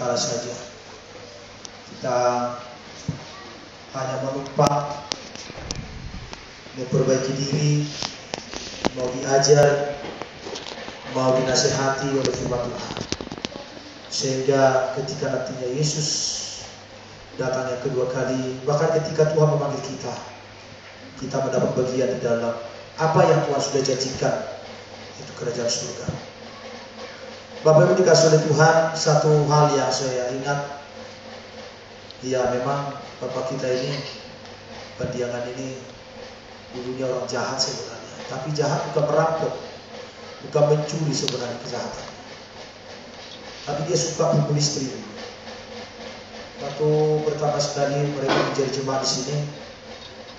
sementara saja. Kita hanya menumpang, memperbaiki diri, mau diajar, mau dinasihati oleh firman Tuhan. Sehingga ketika nantinya Yesus datang yang kedua kali, bahkan ketika Tuhan memanggil kita, kita mendapat bagian di dalam apa yang Tuhan sudah janjikan, itu kerajaan surga. Bapak Ibu dikasih oleh Tuhan, satu hal yang saya ingat, ya memang Bapak kita ini, Pandiangan ini dulunya orang jahat sebenarnya. Tapi jahat bukan merampok, bukan mencuri sebenarnya kejahatan. Tapi dia suka pukul istri. Waktu pertama sekali mereka menjadi jemaat di sini,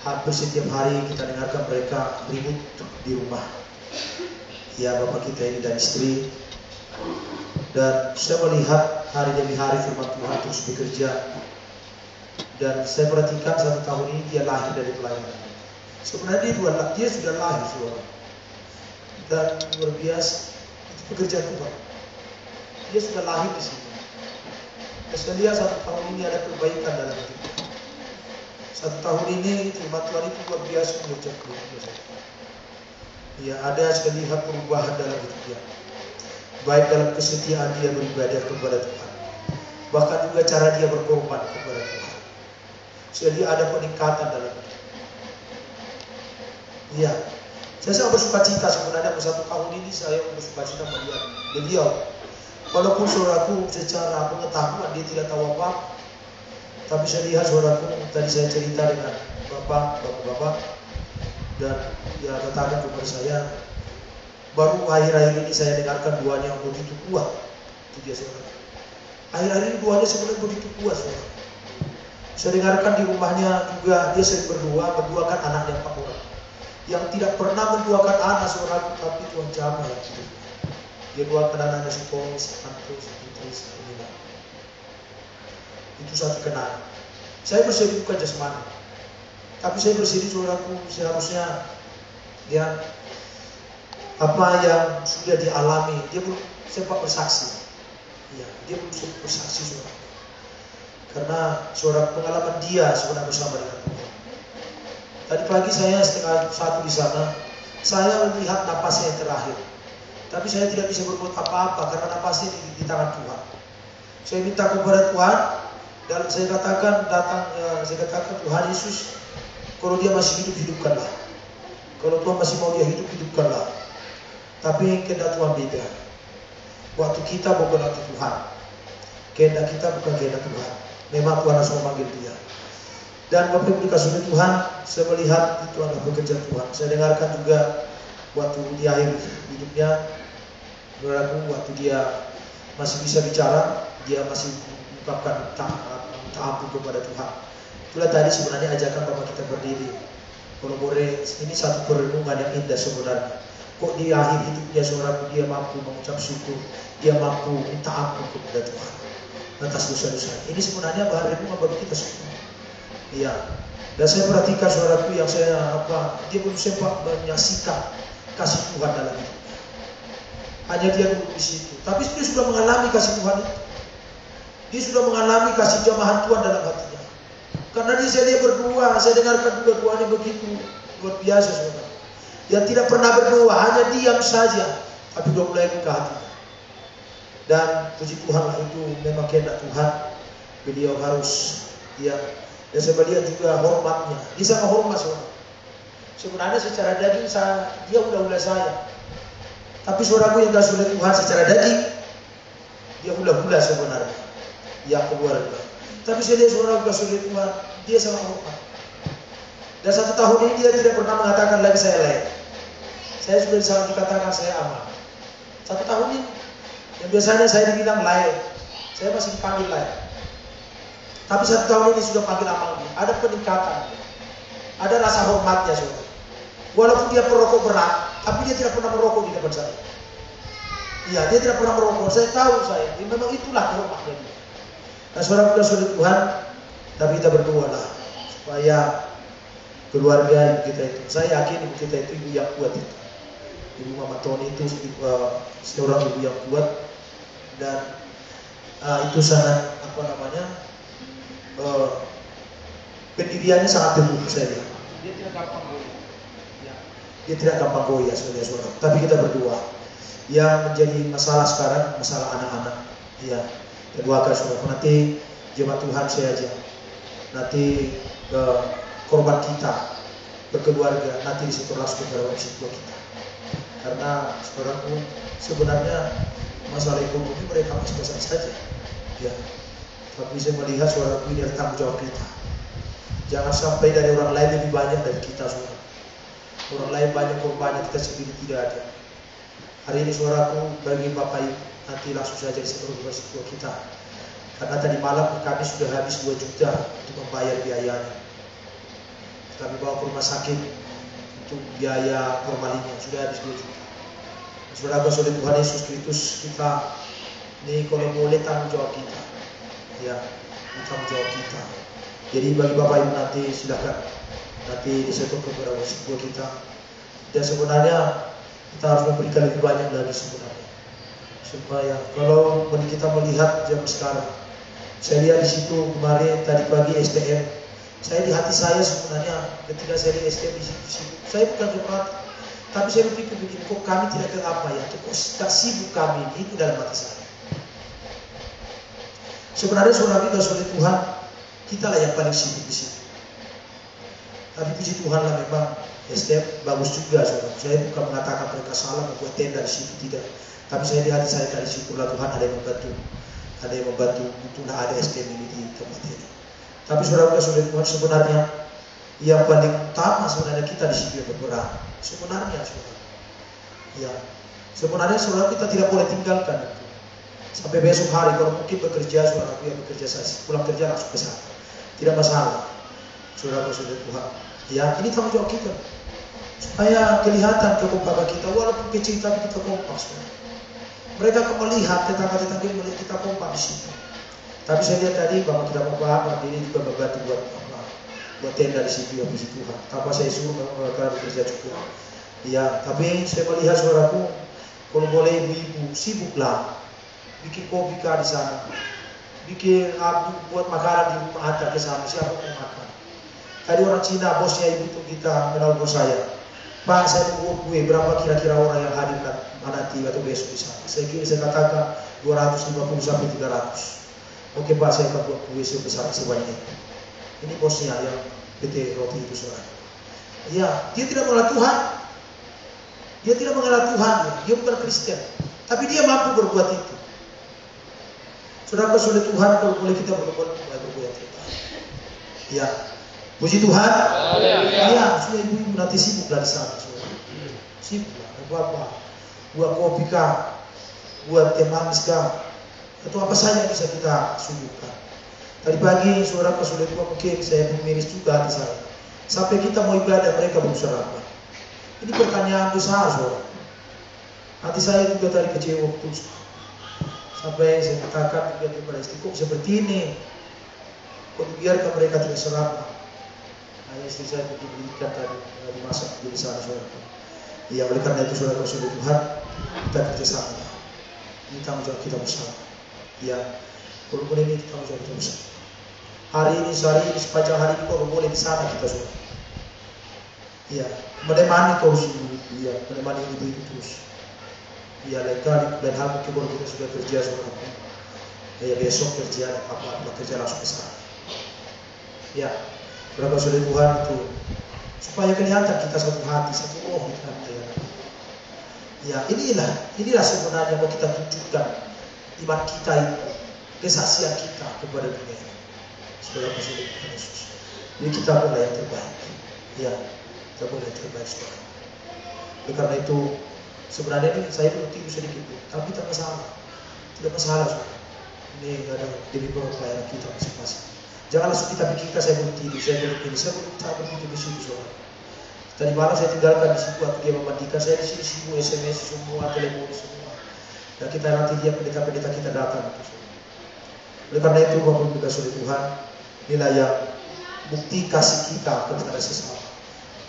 hampir setiap hari kita dengarkan mereka ribut di rumah. Ya Bapak kita ini dan istri. Dan saya melihat hari demi hari firman Tuhan terus bekerja. Dan saya perhatikan 1 tahun ini dia lahir dari pelayanan. Sebenarnya dia sudah lahir suara. Dan luar biasa itu pekerjaan Tuhan. Dia sudah lahir di sini. Dan saya lihat 1 tahun ini ada perbaikan dalam hidupnya. 1 tahun ini firman Tuhan itu luar biasa mengejar kehidupan. Ya ada saya lihat perubahan dalam hidupnya. Baik dalam kesetiaan dia beribadah kepada Tuhan, bahkan juga cara dia berkorban kepada Tuhan. Jadi ada peningkatan dalam hidup. Iya, saya sangat bersuka cita sebenarnya 1 tahun ini saya bersuka cita melihat beliau. Walaupun saudaraku secara pengetahuan dia tidak tahu apa, tapi saya lihat saudaraku tadi saya cerita dengan bapak, dan dia katakan kepada saya. Baru akhir-akhir ini saya dengarkan doanya yang begitu kuat. Itu dia saudara. Akhir-akhir ini doanya sebenarnya begitu kuat saudara. Saya dengarkan di rumahnya juga dia sering mendoakan anaknya 4 orang. Yang tidak pernah mendoakan anak saudara, tapi Tuhan jamah yang hidup. Dia doakan anaknya si Tommy, si Anto, si Putri, si Nina. Itu satu kenal. Saya bersedih bukan jasmani, tapi saya bersedih saudaraku seharusnya dia apa yang sudah dialami, dia belum sempat bersaksi. Ya, dia belum sempat bersaksi saudara. Karena suara pengalaman dia sebenarnya bersama dengan Tuhan. Tadi pagi saya 12:30 di sana, saya melihat napasnya yang terakhir. Tapi saya tidak bisa berbuat apa-apa karena napasnya di tangan Tuhan. Saya minta kepada Tuhan dan saya katakan Tuhan Yesus, kalau dia masih hidup, hidupkanlah. Kalau Tuhan masih mau dia hidup, hidupkanlah. Tapi kehendak Tuhan beda. Waktu kita bukan waktu Tuhan. Kehendak kita bukan kehendak Tuhan. Memang Tuhan harus memanggil dia. Dan waktu dikasih Tuhan, saya melihat itu adalah pekerjaan Tuhan. Saya dengarkan juga waktu di akhir hidupnya, waktu dia masih bisa bicara, dia masih mengungkapkan minta ampun kepada Tuhan. Itulah tadi sebenarnya ajakan Bapak kita berdiri. Kalau boleh, ini satu perenungan yang indah sebenarnya. Kok di akhir hidupnya saudaraku dia mampu mengucap syukur, dia mampu minta ampun kepada Tuhan atas dosa-dosa. Ini sebenarnya bahan renungan bagi kita semua. Iya. Dan saya perhatikan saudaraku yang dia belum sempat menyaksikan kasih Tuhan dalam hidupnya. Hanya dia duduk di situ. Tapi dia sudah mengalami kasih Tuhan itu. Dia sudah mengalami kasih jamahan Tuhan dalam hatinya. Karena dia berdoa, saya dengarkan juga doanya begitu luar biasa saudara. Yang tidak pernah berdoa, hanya diam saja, tapi sudah mulai buka hatinya. Dan puji Tuhan lah itu memang kehendak Tuhan. Beliau harus dan saya melihat juga hormatnya. Dia sangat hormat saudara. Sebenarnya secara daging dia ulah-ulah saya. Tapi saudaraku yang kasih oleh Tuhan secara daging, dia ulah-ulah sebenarnya. Yang keluarga. Tapi saya lihat saudaraku kasih oleh Tuhan, dia sangat hormat. Dan 1 tahun ini dia tidak pernah mengatakan lagi saya lain. Saya sudah sangat dikatakan saya aman. 1 tahun ini, yang biasanya saya dibilang lain, saya masih dipanggil lain. Tapi 1 tahun ini sudah panggil aman. Ada peningkatan, ada rasa hormatnya saudara. Walaupun dia perokok berat, tapi dia tidak pernah merokok di depan saya. Iya, dia tidak pernah merokok. Saya tahu memang itulah hormatnya dia. Nah saudara sudah Tuhan, tapi kita berdoa lah supaya keluarga ibu kita itu, saya yakin ibu kita itu ibu yang kuat itu. Ibu Mama Tony itu seorang ibu yang kuat dan itu sangat pendiriannya sangat teguh saya lihat. Dia tidak gampang goyah. Ya. Dia tidak gampang goyah saudara-saudara. Tapi kita berdoa. Yang menjadi masalah sekarang masalah anak-anak. Ya. Dan doakan saudara. Nanti jemaat Tuhan saya aja. Nanti korban kita berkeluarga nanti disitu langsung ke dalam situ kita. Karena saudaraku sebenarnya masalah ekonomi mereka pas-pasan saja. Ya. Tapi saya melihat saudaraku ini adalah tanggung jawab kita. Jangan sampai dari orang lain lebih banyak dari kita saudara. Orang lain banyak korbannya, kita sendiri tidak ada. Hari ini saudaraku bagi Bapak Ibu nanti langsung saja disetor ke situ kita. Karena tadi malam kami sudah habis 2 juta untuk membayar biayanya. Kami bawa ke rumah sakit untuk biaya formalnya sudah habis 2 juta. Saudara oleh Tuhan Yesus Kristus kita ini kalau boleh tanggung jawab kita. Ya, tanggung jawab kita. Jadi bagi Bapak Ibu nanti silakan nanti disetor ke beberapa sebuah kita. Dan sebenarnya kita harus memberikan lebih banyak lagi sebenarnya. Supaya kalau kita melihat zaman sekarang, saya lihat di situ kemarin tadi pagi STM. Saya di hati saya sebenarnya ketika saya di STM di situ, saya bukan jemaat, tapi saya berpikir begini, kok kami tidak ke apa ya? Kok sibuk kami ini itu dalam hati saya. Sebenarnya saudara kita oleh Tuhan, kita lah yang paling sibuk di situ. Tapi puji Tuhan lah memang STM bagus juga saudara. Saya bukan mengatakan mereka salah membuat tenda di situ, tidak. Tapi saya di hati saya dari situ lah Tuhan ada yang membantu. Ada yang membantu untuklah ada STM ini di tempat ini. Tapi saudara sudah Tuhan sebenarnya yang paling utama sebenarnya kita di situ yang berperan. Sebenarnya saudara. Ya. Sebenarnya saudara kita tidak boleh tinggalkan itu. Sampai besok hari kalau mungkin bekerja saudara yang bekerja saya pulang kerja langsung ke sana. Tidak masalah. Saudara sudah Tuhan. Ya, ini tanggung jawab kita. Supaya kelihatan kekompakan kita walaupun kecil tapi kita kompak saudara. Mereka akan melihat tetangga-tetangga melihat kita kompak di situ. Tapi saya lihat tadi Bapak kita Bapak ini juga membantu buat tenda di situ ya puji Tuhan. Tanpa saya suruh mereka bekerja juga. Ya, tapi saya melihat saudaraku kalau boleh ibu-ibu sibuklah bikin kopi di sana, bikin buat makanan di rumah ada ke sana siapa mau makan. Tadi orang Cina bosnya ibu itu kita kenal bos saya. Pak saya mau buat kue berapa kira-kira orang yang hadir nanti atau besok di sana. Saya katakan 250 sampai 300. Oke Pak, saya akan buat kue sebesar sebanyak itu. Ini bosnya yang PT Roti itu saudara. Ya, dia tidak mengenal Tuhan. Dia tidak mengenal Tuhan. Dia bukan Kristen. Tapi dia mampu berbuat itu. Saudara sulit Tuhan kalau boleh kita berbuat yang terbaik. Ya, puji Tuhan. Ya, sudah ibu-ibu nanti sibuk dari sana. Saudara. Sibuk lah. Bapak, buat kopi kah, buat teh manis kah. Atau apa saja bisa kita suguhkan. Tadi pagi saudara sudah tua mungkin saya miris juga hati saya. Sampai kita mau ibadah mereka belum sarapan. Ini pertanyaan besar saudara. Hati saya juga tadi kecewa betul. Sampai saya katakan juga kepada istri kok seperti ini. Kok biarkan mereka tidak sarapan. Hanya istri saya diberikan tadi dimasak di sana saudara. Ya oleh karena itu saudara sudah Tuhan kita kerjasama. Ini tanggung jawab kita bersama. Ya, kalau boleh ini kita harus terus. Hari ini sepanjang hari ini kalau boleh di sana kita semua. Ya, menemani kau sendiri, ya, menemani ibu itu terus. Ya, lain kali dan hal mungkin kalau kita sudah kerja saudara. Ya besok kerja apa kerja langsung ke sana. Ya, berapa sudah Tuhan itu supaya kelihatan kita satu hati satu roh di dalam dia. Ya, inilah sebenarnya mau kita tunjukkan. Iman kita itu, kesaksian kita kepada dunia ini. Saudara Tuhan Yesus. Jadi kita boleh yang terbaik. Ya, kita boleh yang terbaik saudara. Oleh karena itu, sebenarnya ini saya perlu tidur sedikit, tapi tidak masalah. Tidak masalah saudara. Ini ada demi pelayanan kita masing-masing. Jangan langsung kita pikirkan saya belum tidur, saya belum ini, saya belum cara berpikir di situ saudara. Tadi malam saya tinggalkan di situ, waktu dia memandikan saya di sini semua SMS semua, telepon semua. Dan kita nanti lihat pendeta-pendeta kita datang. Oleh karena itu Bapak Ibu kasih Tuhan, inilah yang bukti kasih kita kepada sesama.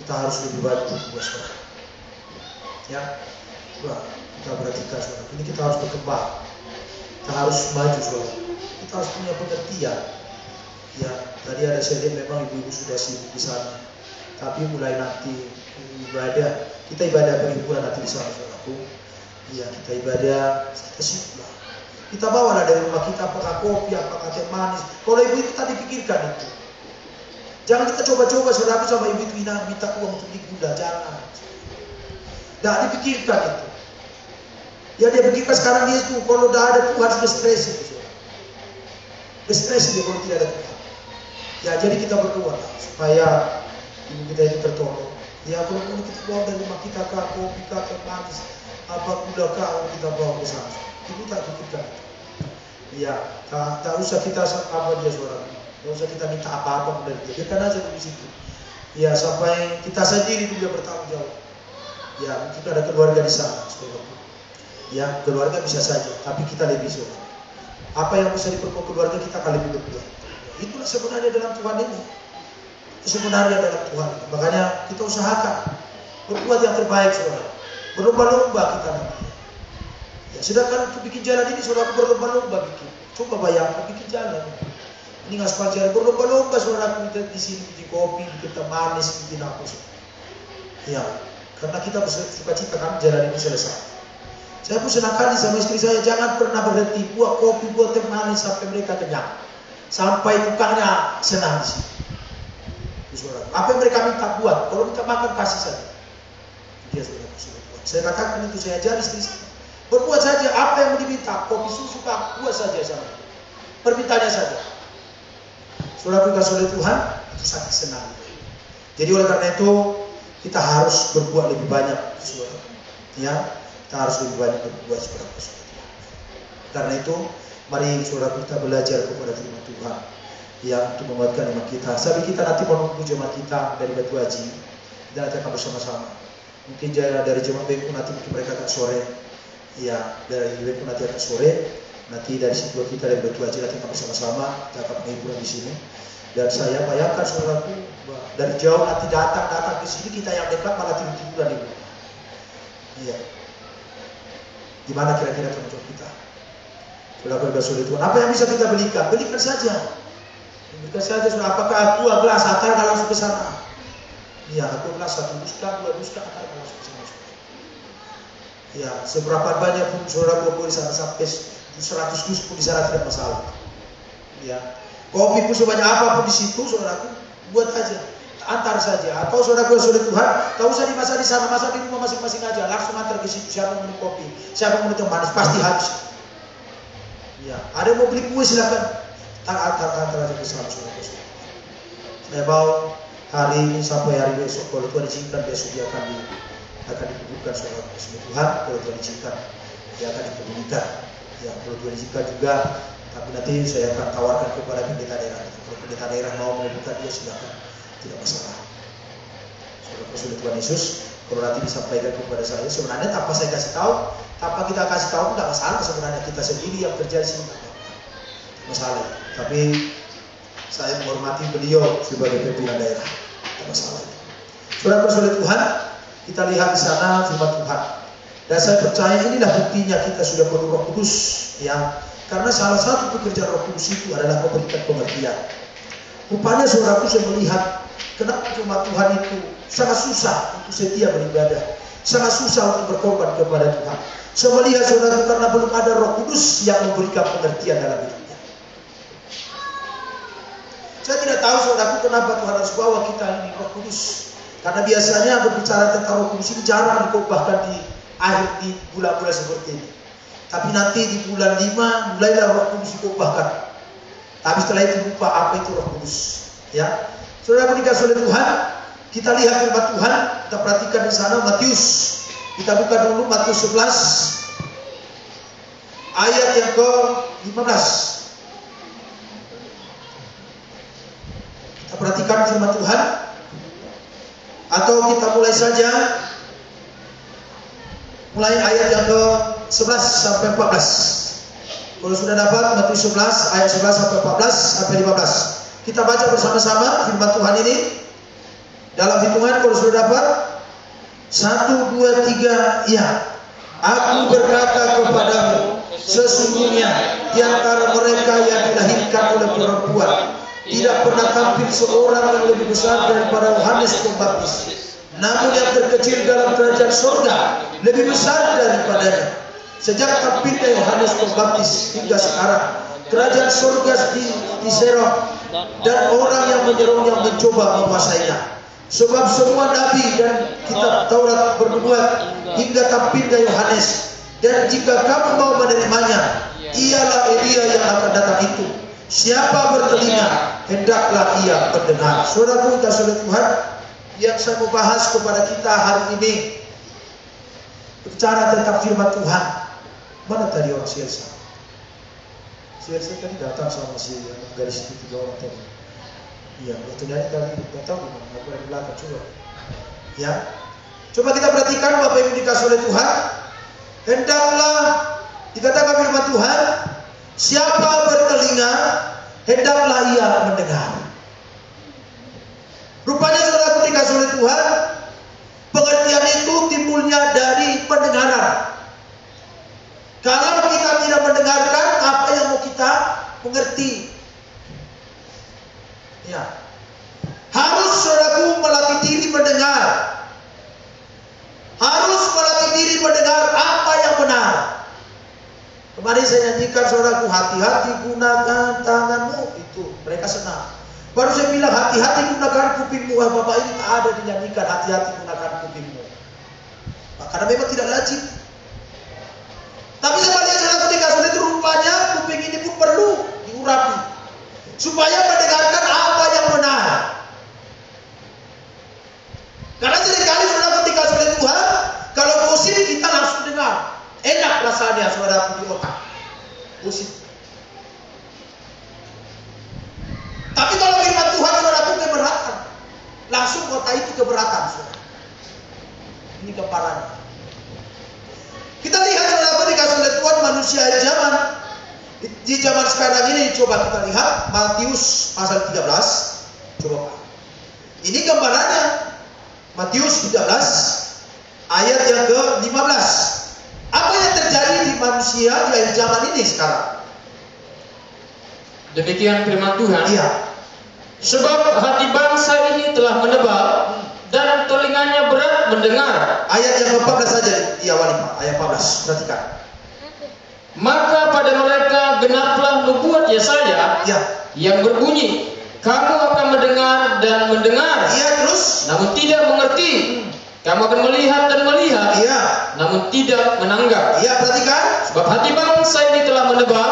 Kita harus lebih baik untuk saudara. Ya, kita perhatikan saudara. Ini kita harus berkembang. Kita harus maju saudara. kita harus punya pengertian. Ya, tadi ada saya lihat memang ibu-ibu sudah sibuk di sana. Tapi mulai nanti kita ibadah berhiburan nanti di sana, saudaraku. Ya, kita ibadah, kita sibuk lah. Kita bawalah dari rumah kita apakah kopi, apakah teh manis. Kalau ibu itu tadi pikirkan itu. Jangan kita coba-coba saudaraku sama ibu itu minta uang untuk digula, jangan. Tidak dipikirkan itu. Ya dia pikirkan sekarang dia itu kalau udah ada Tuhan sudah stres itu. Stres dia kalau tidak ada Tuhan. Ya jadi kita berdoa lah, supaya ibu kita itu tertolong. Ya kalau kita bawa dari rumah kita ke kopi, ke teh manis, apa gula kau kita bawa ke sana. Ibu tak pikirkan. Ya, tak usah kita apa dia saudara. Tak usah kita minta apa-apa dari dia. Biarkan aja di situ. Ya sampai kita sendiri juga bertanggung jawab. Ya kita ada keluarga di sana, saudara. Ya keluarga bisa saja, tapi kita lebih saudara. Apa yang bisa diperbuat keluarga kita kali lebih berbuat. Itulah sebenarnya dalam Tuhan ini. Sebenarnya dalam Tuhan. Makanya kita usahakan berbuat yang terbaik saudara. Berlomba-lomba kita nanti. Ya, sedangkan untuk bikin jalan ini saudara berlomba-lomba bikin. Coba bayangkan bikin jalan. Ini ngaspal jalan berlomba-lomba saudara kita di sini bikin kopi, bikin teh manis, bikin apa saudara. Ya, karena kita suka cita kan jalan ini selesai. Saya pun senang kali sama istri saya, jangan pernah berhenti buat kopi, buat teh manis sampai mereka kenyang. Sampai tukangnya senang di sini. Apa yang mereka minta buat, kalau minta makan kasih saja. Dia sudah buat. Saya katakan itu, saya ajar istri saya. Berbuat saja apa yang diminta, kopi susu pak, buat saja sama. Permintaannya saja. Saudara dikasih oleh Tuhan, itu sangat senang. Jadi oleh karena itu kita harus berbuat lebih banyak, saudara. Ya, kita harus lebih banyak berbuat saudara. Karena itu, mari saudara kita belajar kepada firman Tuhan yang untuk menguatkan iman kita. Sampai kita nanti menunggu jemaat kita dari Batu Haji, dan nanti akan bersama-sama. Mungkin dari jemaat Beku nanti mungkin mereka akan sore. Ya, dari Beku nanti akan sore. Nanti dari situ kita dari Batu Haji nanti akan bersama-sama. Kita akan penghiburan di sini. Dan saya bayangkan saudaraku, dari jauh nanti datang ke sini, kita yang dekat malah tidur-tiduran ibu. Iya. Gimana kira-kira teman-teman kita? Saudara kasih Tuhan. Apa yang bisa kita belikan? Belikan saja. Belikan saja. Saudara. Apakah 2 gelas atar kalau langsung ke sana? Iya, 2 gelas, 1 duska, 2 duska atar kalau langsung ke sana. Ya, seberapa banyak pun saudara bawa di sana sampai 100 dus pun di sana tidak masalah. Ya, kopi pun sebanyak apapun di situ, saudaraku buat aja, antar saja. Atau saudaraku sudah Tuhan, tak usah dimasak di sana, masak di rumah masing-masing aja, langsung antar ke situ. Siapa mau minum kopi, siapa mau minum manis, pasti habis. Ya, ada yang mau beli kue silakan, antar aja ke sana, saudaraku. Saya mau hari ini sampai hari besok, kalau Tuhan izinkan besok dia akan dikuburkan saudaraku. Tuhan, kalau Tuhan izinkan dia akan dikebumikan. Ya, kalau Tuhan izinkan juga, tapi nanti saya akan tawarkan kepada pendeta daerah. Kalau pendeta daerah mau menguburkan dia silakan, tidak masalah. Saudara sudah Tuhan Yesus, kalau nanti disampaikan kepada saya, sebenarnya tanpa saya kasih tahu, tanpa kita kasih tahu tidak masalah. Sebenarnya kita sendiri yang kerja di sini tidak masalah. Tapi saya menghormati beliau sebagai pimpinan daerah, tidak masalah. Saudara sudah Tuhan, kita lihat di sana firman Tuhan. Dan saya percaya inilah buktinya kita sudah penuh Roh Kudus, ya. Karena salah satu pekerjaan Roh Kudus itu adalah memberikan pengertian. Rupanya saudaraku saya melihat kenapa jemaat Tuhan itu sangat susah untuk setia beribadah, sangat susah untuk berkorban kepada Tuhan. Saya melihat saudaraku karena belum ada Roh Kudus yang memberikan pengertian dalam hidupnya. Saya tidak tahu saudaraku kenapa Tuhan harus bawa kita ini Roh Kudus. Karena biasanya berbicara tentang Roh Kudus ini jarang dikobahkan di akhir di bulan-bulan seperti ini. Tapi nanti di bulan 5 mulailah Roh Kudus dikobahkan. Tapi setelah itu lupa apa itu Roh Kudus. Ya, saudara dikasih oleh Tuhan, kita lihat firman Tuhan, kita perhatikan di sana Matius. Kita buka dulu Matius 11 ayat yang ke-15. Kita perhatikan firman Tuhan. Atau kita mulai saja ayat yang ke-11 sampai 14. Kalau sudah dapat Matius 11 ayat 11 sampai 14 sampai 15. Kita baca bersama-sama firman Tuhan ini. Dalam hitungan kalau sudah dapat 1, 2, 3, ya. Aku berkata kepadamu, Sesungguhnya di antara mereka yang dilahirkan oleh perempuan tidak pernah tampil seorang yang lebih besar daripada Yohanes Pembaptis. Namun yang terkecil dalam kerajaan surga lebih besar daripadanya. Sejak tampilnya Yohanes Pembaptis hingga sekarang, kerajaan surga diserang dan orang yang menyerangnya mencoba menguasainya. Sebab semua nabi dan kitab Taurat bernubuat hingga tampilnya Yohanes. Dan jika kamu mau menerimanya, ialah Elia yang akan datang itu. Siapa bertelinga, hendaklah ia mendengar. Saudaraku kasih oleh Tuhan, yang saya mau bahas kepada kita hari ini bicara tentang firman Tuhan. Mana tadi orang CLC? CLC tadi datang sama si garis itu 3 orang tadi. Iya, waktu dari tadi datang di mana? Aku dari belakang coba. Ya, coba kita perhatikan Bapak Ibu dikasih oleh Tuhan. Hendaklah dikatakan firman Tuhan, siapa bertelinga, hendaklah ia mendengar. Rupanya saudaraku dikasih oleh Tuhan, pengertian itu timbulnya dari pendengaran. Kalau kita tidak mendengarkan, apa yang mau kita mengerti? Ya, harus saudaraku melatih diri mendengar. Harus melatih diri mendengar apa yang benar. Kemarin saya nyanyikan saudaraku, hati-hati gunakan tanganmu. Itu mereka senang. Baru saya bilang hati-hati gunakan kupingmu. Bapak ini tak ada dinyanyikan hati-hati gunakan kupingmu. Karena memang tidak lazim. Tapi saya lihat saudaraku dikasih itu rupanya kuping ini pun perlu diurapi supaya mendengarkan apa yang benar. Karena seringkali saudaraku dikasih oleh Tuhan, kalau gosip kita langsung dengar, enak rasanya saudaraku di otak. Gosip. Tapi kalau firman Tuhan saudaraku keberatan, langsung otak itu keberatan saudara. Ini keparannya. Kita lihat saudaraku dikasih oleh Tuhan manusia zaman di zaman sekarang ini. Coba kita lihat Matius pasal 13. Coba. Ini gambarannya. Matius 13 ayat yang ke-15. Apa yang terjadi di manusia di akhir zaman ini sekarang? Demikian firman Tuhan. Iya. Sebab hati bangsa ini telah menebal dan telinganya berat mendengar. Ayat yang ke-14 saja diawali Pak. Ayat 14. Perhatikan. Maka pada mereka genaplah nubuat Yesaya yang berbunyi, kamu akan mendengar dan mendengar, Terus namun tidak mengerti. Kamu akan melihat dan melihat, namun tidak menanggap. Perhatikan. Sebab hati bangsa ini telah menebal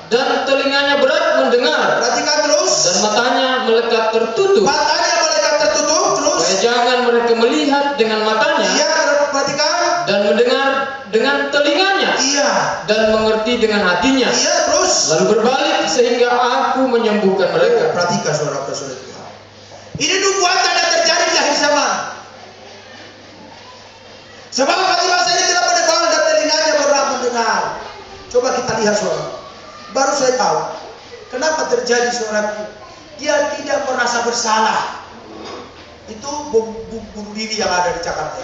dan telinganya berat mendengar. Perhatikan terus. Dan matanya melekat tertutup. Matanya melekat tertutup terus. Supaya jangan mereka melihat dengan matanya. Perhatikan. Dan mendengar dengan telinganya. Dan mengerti dengan hatinya. Terus. Lalu berbalik sehingga aku menyembuhkan mereka. Perhatikan saudara-saudara Tuhan. Ini nubuatan yang terjadi di akhir zaman. Sebab hati bangsa ini tidak mendengar dan telinganya berat mendengar. Coba kita lihat saudara. Baru saya tahu kenapa terjadi saudaraku. Dia tidak merasa bersalah. Itu bunuh diri yang ada di Jakarta.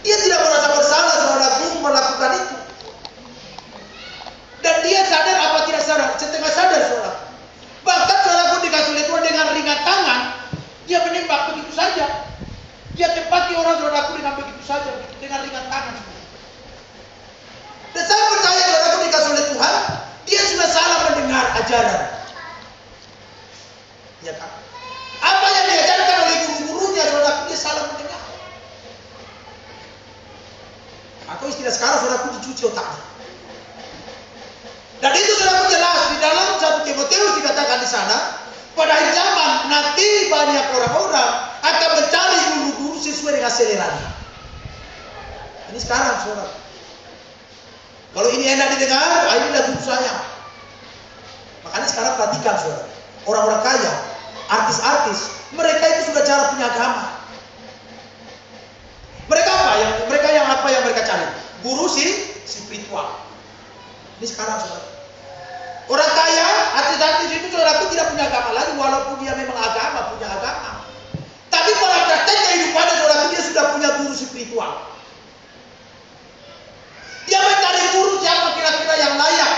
Dia tidak merasa bersalah saudaraku melakukan itu. Dan dia sadar apa tidak sadar? Setengah sadar saudara. Bahkan saudaraku dikasih oleh Tuhan dengan ringan tangan, dia menembak begitu saja. Dia tempati orang saudaraku dengan begitu saja, dengan ringan tangan. Dan saya percaya saudaraku dikasih oleh Tuhan, dia sudah salah mendengar ajaran. Ya kan? Apa yang diajarkan oleh guru-gurunya saudaraku, dia salah mendengar. Atau istilah sekarang saudaraku dicuci otaknya. Dan itu saudaraku jelas di dalam 1 Timotius dikatakan di sana, pada akhir zaman nanti banyak orang-orang akan mencari guru-guru sesuai dengan seleranya. Ini sekarang saudara. Kalau ini enak didengar, inilah guru saya. Makanya sekarang perhatikan saudara, orang-orang kaya, artis-artis, mereka itu sudah jarang punya agama. Mereka apa yang mereka cari? Guru spiritual. Ini sekarang saudara. Orang kaya, artis-artis itu saudaraku tidak punya agama lagi, walaupun dia memang punya agama. Tapi pada praktek kehidupannya saudaraku, dia sudah punya guru spiritual. Dia mencari guru siapa kira-kira yang layak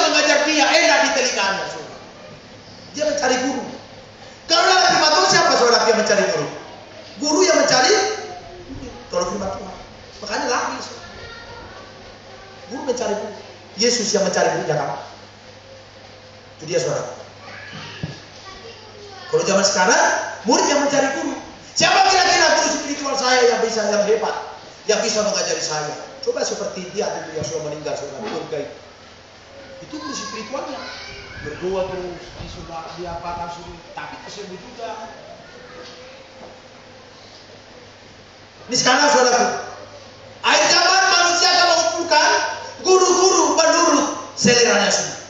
mengajar dia enak di telinganya, saudara. Dia mencari guru. Kalau dalam firman Tuhan siapa saudara yang mencari guru? Guru yang mencari tolong firman Tuhan. Makanya lagi, saudara. Guru mencari guru. Yesus yang mencari gurunya kan? Itu dia saudara. Kalau zaman sekarang, murid yang mencari guru. Siapa kira-kira guru spiritual saya yang hebat, yang bisa mengajari saya? Coba seperti dia itu yang sudah meninggal, saudara. Itu guru spiritualnya. Berdoa terus, dia apakan suruh, tapi tersebut juga. Ini sekarang saudaraku, akhir zaman manusia akan mengumpulkan guru-guru menurut seleranya sendiri.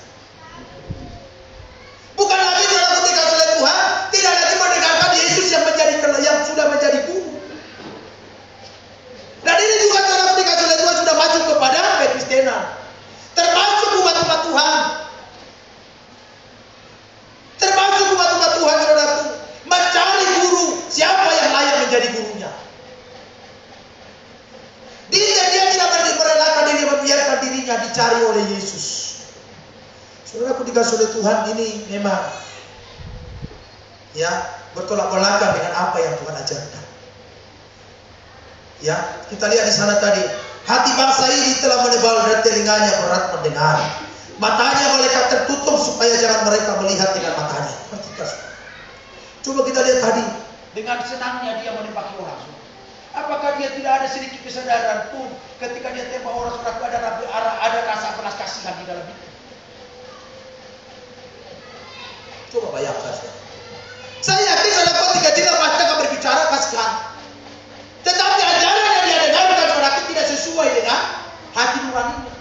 Bukan lagi saudaraku dikasih oleh Tuhan, tidak lagi mendengarkan Yesus yang sudah menjadi guru. Dan ini juga saudaraku dikasih oleh Tuhan sudah masuk kepada kekristenan, termasuk umat-umat Tuhan. Termasuk umat-umat Tuhan saudaraku, mencari guru, siapa yang layak menjadi gurunya. Dia tidak merelakan diri, membiarkan dirinya dicari oleh Yesus. Saudaraku dikasih oleh Tuhan, ini memang ya bertolak belakang dengan apa yang Tuhan ajarkan. Ya, kita lihat di sana tadi, hati bangsa ini telah menebal dan telinganya berat mendengar. Matanya malaikat tertutup supaya jangan mereka melihat dengan matanya. Coba kita lihat tadi, dengan senangnya dia menembaki orang. Apakah dia tidak ada sedikit kesadaran pun ketika dia tembak orang, ada rasa belas kasihan di dalam itu? Coba bayangkan. Saya yakin saudara ketika dia pasti akan berbicara kasihan. Tetapi ajaran yang dia dengarkan saudara tidak sesuai dengan hati nuraninya.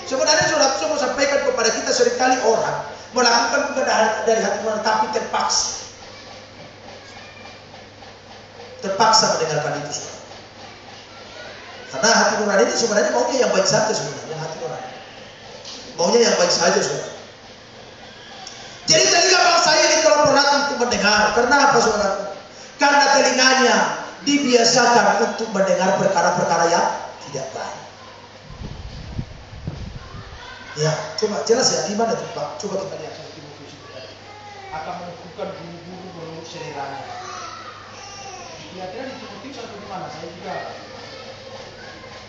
Sebenarnya saudara saya mau sampaikan kepada kita, seringkali orang melakukan bukan dari hati nurani tapi terpaksa. Terpaksa mendengarkan itu saudara. Karena hati nurani itu sebenarnya maunya yang baik saja sebenarnya, hati nurani. Maunya yang baik saja saudara. Jadi telinga bangsa ini telah berat untuk mendengar. Karena apa saudara? Karena telinganya dibiasakan untuk mendengar perkara-perkara yang tidak baik. Ya, coba jelas ya di mana tuh Pak? Coba kita lihat sama Timotius akan menentukan guru-guru menurut seleranya. Kira-kira di Timotius atau di mana? Saya juga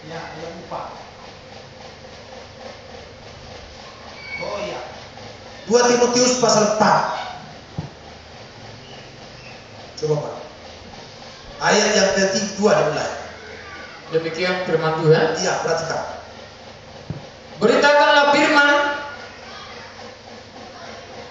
ya lupa. Oh iya, 2 Timotius pasal 4. Coba Pak, ayat yang ketiga dimulai. Demikian firman Tuhan. Iya, perhatikan. Beritakanlah firman,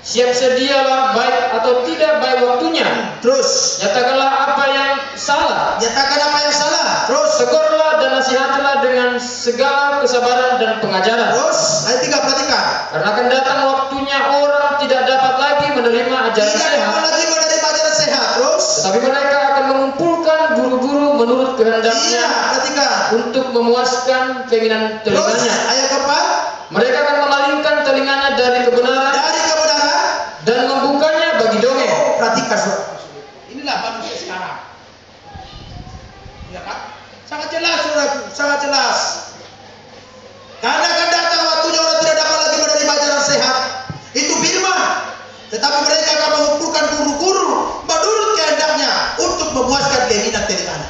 siap sedialah baik atau tidak baik waktunya. Terus, Nyatakanlah apa yang salah. nyatakan apa yang salah. Terus, Tegurlah dan nasihatilah dengan segala kesabaran dan pengajaran. terus, ayat 3 perhatikan. Karena akan datang waktunya orang tidak dapat lagi menerima ajaran Tidak sehat, dapat lagi menerima ajaran sehat. Terus, tetapi mereka akan mengumpulkan guru-guru menurut iya, kehendaknya perhatikan. untuk memuaskan keinginan Terus, telinganya. ayat keempat. Mereka akan memalingkan telinganya dari kebenaran Dari kebenaran. dan membukanya bagi dongeng. Oh, perhatikan saudara. Inilah manusia sekarang. Ya kan? Sangat jelas saudaraku, sangat jelas. Karena akan datang waktunya orang tidak dapat lagi menerima ajaran sehat. Itu firman. Tetapi mereka akan mengumpulkan guru-guru menurut kehendaknya untuk memuaskan keinginan telinganya.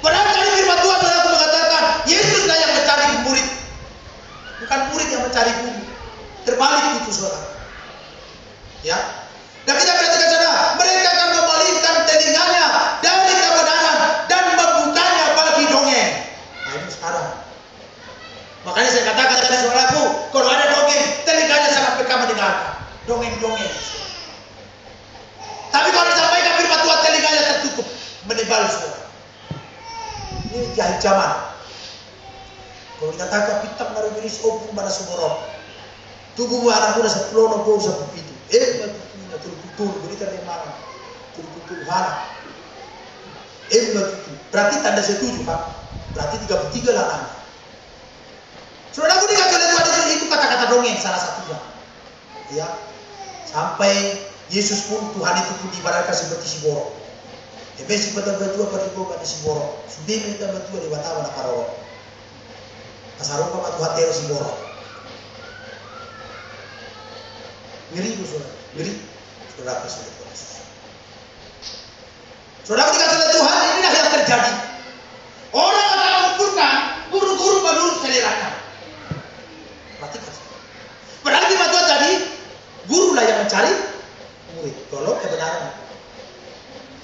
Padahal tadi firman Tuhan saudaraku mengatakan, Yesuslah yang mencari murid, bukan murid yang mencari guru. Terbalik itu saudara. Ya. Dan kita perhatikan saudara, mereka akan memalingkan telinganya dari kebenaran dan membukanya bagi dongeng. Nah ini sekarang. Makanya saya katakan tadi saudaraku, kalau ada dongeng, telinganya sangat peka mendengarkan. Dongeng-dongeng. Tapi kalau disampaikan firman Tuhan, telinganya tertutup, menebal saudara. Ini jahit zaman. Kalau dikatakan pitang naruh miris opung pada sumorok, tubuh anak muda sepuluh nongkrong sepuluh itu. Betul berita yang mana? Betul hana. Betul. Berarti tanda setuju Pak. Berarti 33 lah nana. Saudara aku dikasih oleh Tuhan itu kata-kata dongeng salah satunya. Ya. Sampai Yesus pun Tuhan itu pun diibaratkan seperti si borok. Ebesi pada berdua pada pada si borok. Sudah minta berdua di batawa na karoro. Kasarupa matu hati si borok. Ngeri itu saudara, ngeri. Saudara sudah Yesus. Saudara dikasih oleh Tuhan, inilah yang terjadi. Orang akan mengumpulkan guru-guru menurut seleranya. Perhatikan. Padahal firman Tuhan tadi, guru lah yang mencari murid. Tolong kebenaran.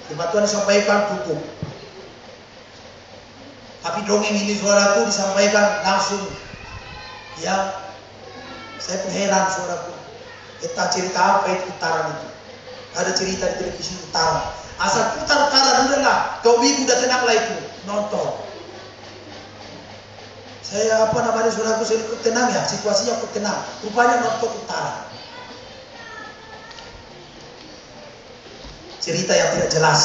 Firman Tuhan disampaikan hukum. Tapi dongeng ini saudaraku disampaikan langsung. Ya, saya pun heran saudaraku. Kita cerita apa itu Utara itu? Ada cerita di televisi Utara. Asal putar Utara dulu lah. Kau minggu udah tenang lah itu nonton. Saya apa namanya saudaraku, saya ikut tenang ya, situasinya ikut tenang. Rupanya nonton Utara. Cerita yang tidak jelas.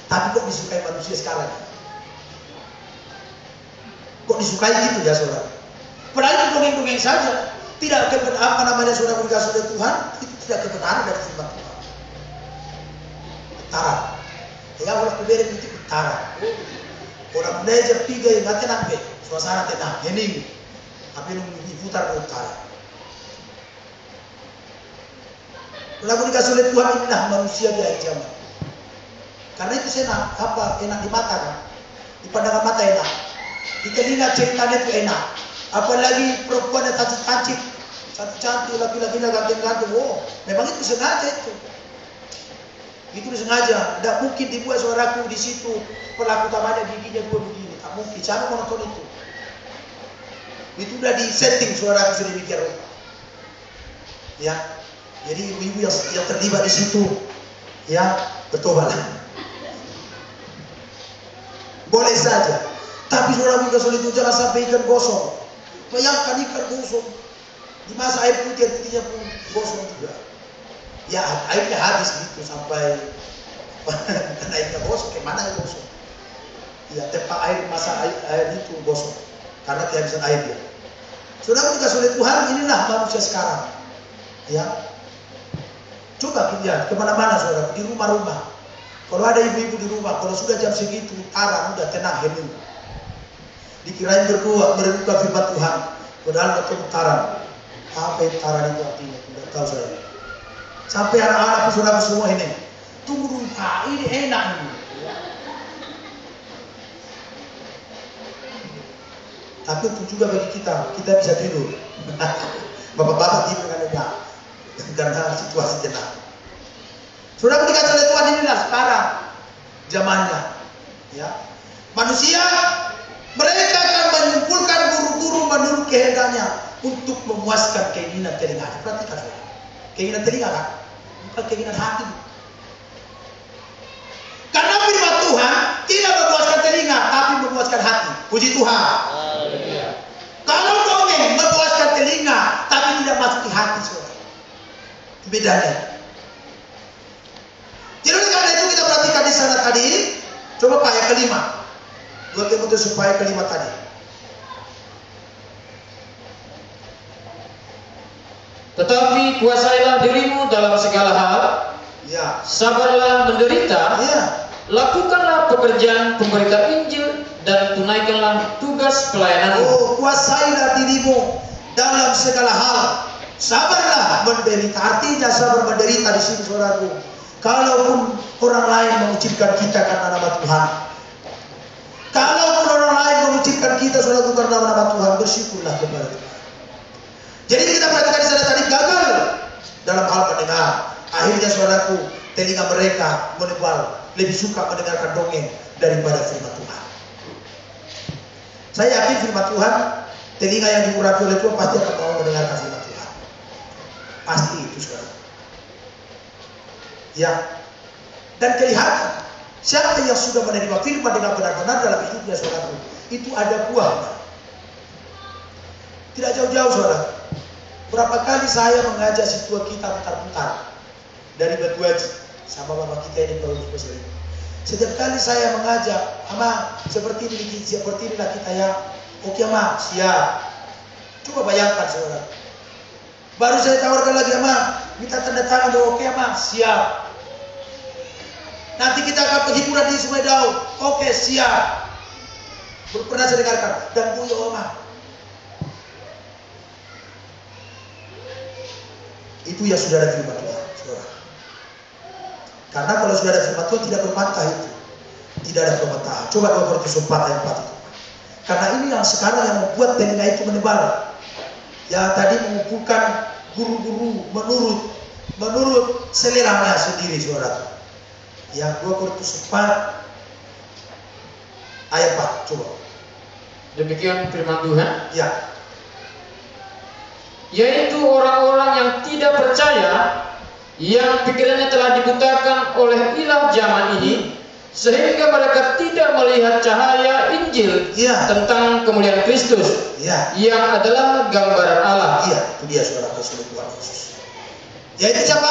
Tapi kok disukai manusia sekarang? Kok disukai gitu ya saudara? Padahal itu dongeng-dongeng saja. Tidak apa namanya saudara dikasih oleh Tuhan, itu tidak kebenaran dari firman Tuhan. Utara. Ya orang berbeda itu utara. Orang belajar tiga yang nggak tenang be, suasana tenang. Ini, tapi nunggu diputar ke utara. Lalu dikasih oleh Tuhan, inilah manusia di akhir zaman. Karena itu senang, enak di mata kan, di pandangan mata enak, di telinga ceritanya itu enak. Apalagi perempuan yang tancip-tancip, cantik-cantik, laki-lakinya ganteng-ganteng. Oh, memang itu sengaja itu. Itu disengaja. Tidak mungkin dibuat suaraku di situ pelaku utamanya giginya dua begini. Tak mungkin. Siapa mau nonton itu? Itu udah di setting suaraku sedemikian rupa. Ya, jadi ibu-ibu yang terlibat di situ, ya bertobatlah. Boleh saja. Tapi saudara sulit itu jangan sampai ikan gosong. Bayangkan ikan gosong. Di masa air putih-putihnya pun gosong juga. Ya airnya habis gitu sampai karena airnya gosong. Kemana ya gosong? Ya tempat air masa air itu gosong. Karena kehabisan air dia. Saudara juga sulit Tuhan, inilah manusia sekarang. Ya. Coba lihat kemana-mana saudara, di rumah-rumah. Kalau ada ibu-ibu di rumah, kalau sudah jam segitu, utara, udah tenang, hening. Dikirain berdua, merenungkan firman Tuhan. Padahal nonton utara. Apa yang utara itu artinya? Tidak tahu saya. Sampai anak-anak saudara semua ini. Tunggu dulu Pak, ini enak ini. Tapi untuk juga bagi kita bisa tidur. Bapak-bapak tidur dengan nyenyak. Karena situasi tenang. Saudara dikatakan oleh Tuhan, inilah sekarang zamannya. Ya. Manusia mereka akan mengumpulkan guru-guru menurut kehendaknya untuk memuaskan keinginan telinganya. Perhatikan saudara. Keinginan telinga kan? Bukan keinginan hati. Karena firman Tuhan tidak memuaskan telinga, tapi memuaskan hati. Puji Tuhan. Kalau dongeng memuaskan telinga, tapi tidak masuk di hati saudara. Bedanya. Jadi karena itu kita perhatikan di sana tadi. Coba ayat kelima. 2 Timotius supaya kelima tadi. Tetapi kuasailah dirimu dalam segala hal. Ya. Sabarlah menderita. Ya. Lakukanlah pekerjaan pemberita Injil dan tunaikanlah tugas pelayananmu. Oh, kuasailah dirimu dalam segala hal. Sabarlah menderita. Artinya sabar menderita di sini saudaraku. Kalaupun orang lain mengucapkan kita karena nama Tuhan. Kalaupun orang lain mengucapkan kita saudaraku karena nama Tuhan, bersyukurlah kepada Tuhan. Jadi kita perhatikan di sana tadi gagal dalam hal mendengar. Akhirnya saudaraku, telinga mereka menebal, lebih suka mendengarkan dongeng daripada firman Tuhan. Saya yakin firman Tuhan, telinga yang diurapi oleh Tuhan pasti akan mau mendengarkan firman Tuhan. Pasti itu saudara. Ya. Dan kelihatan siapa yang sudah menerima firman dengan benar-benar dalam hidupnya saudara, itu ada buahnya. Tidak jauh-jauh saudara. Berapa kali saya mengajak si tua kita putar-putar dari Batu Haji sama bapak kita ini baru spesial. Setiap kali saya mengajak, ama seperti inilah kita ya. Oke ama, siap. Coba bayangkan saudara. Baru saya tawarkan lagi ama, minta tanda tangan dong. Oke ama, siap. Nanti kita akan penghiburan di Sungai Daun. Oke, siap. Pernah saya dengarkan. Dan Buyo Oma. Itu yang sudah ada firman Tuhan, saudara. Karena kalau sudah ada firman Tuhan tidak berbantah itu. Tidak ada pembantahan. Coba 2 Korintus 4 ayat 4 itu. Karena ini yang sekarang yang membuat telinga itu menebal. Yang tadi mengumpulkan guru-guru menurut seleranya sendiri, saudara. Yang 2 Korintus 4 ayat 4, coba. Demikian firman Tuhan. Ya. Yaitu orang-orang yang tidak percaya, yang pikirannya telah dibutakan oleh ilah zaman ini, sehingga mereka tidak melihat cahaya Injil tentang kemuliaan Kristus, yang adalah gambaran Allah. Iya, itu dia saudara kasih Tuhan Yesus. Yaitu siapa?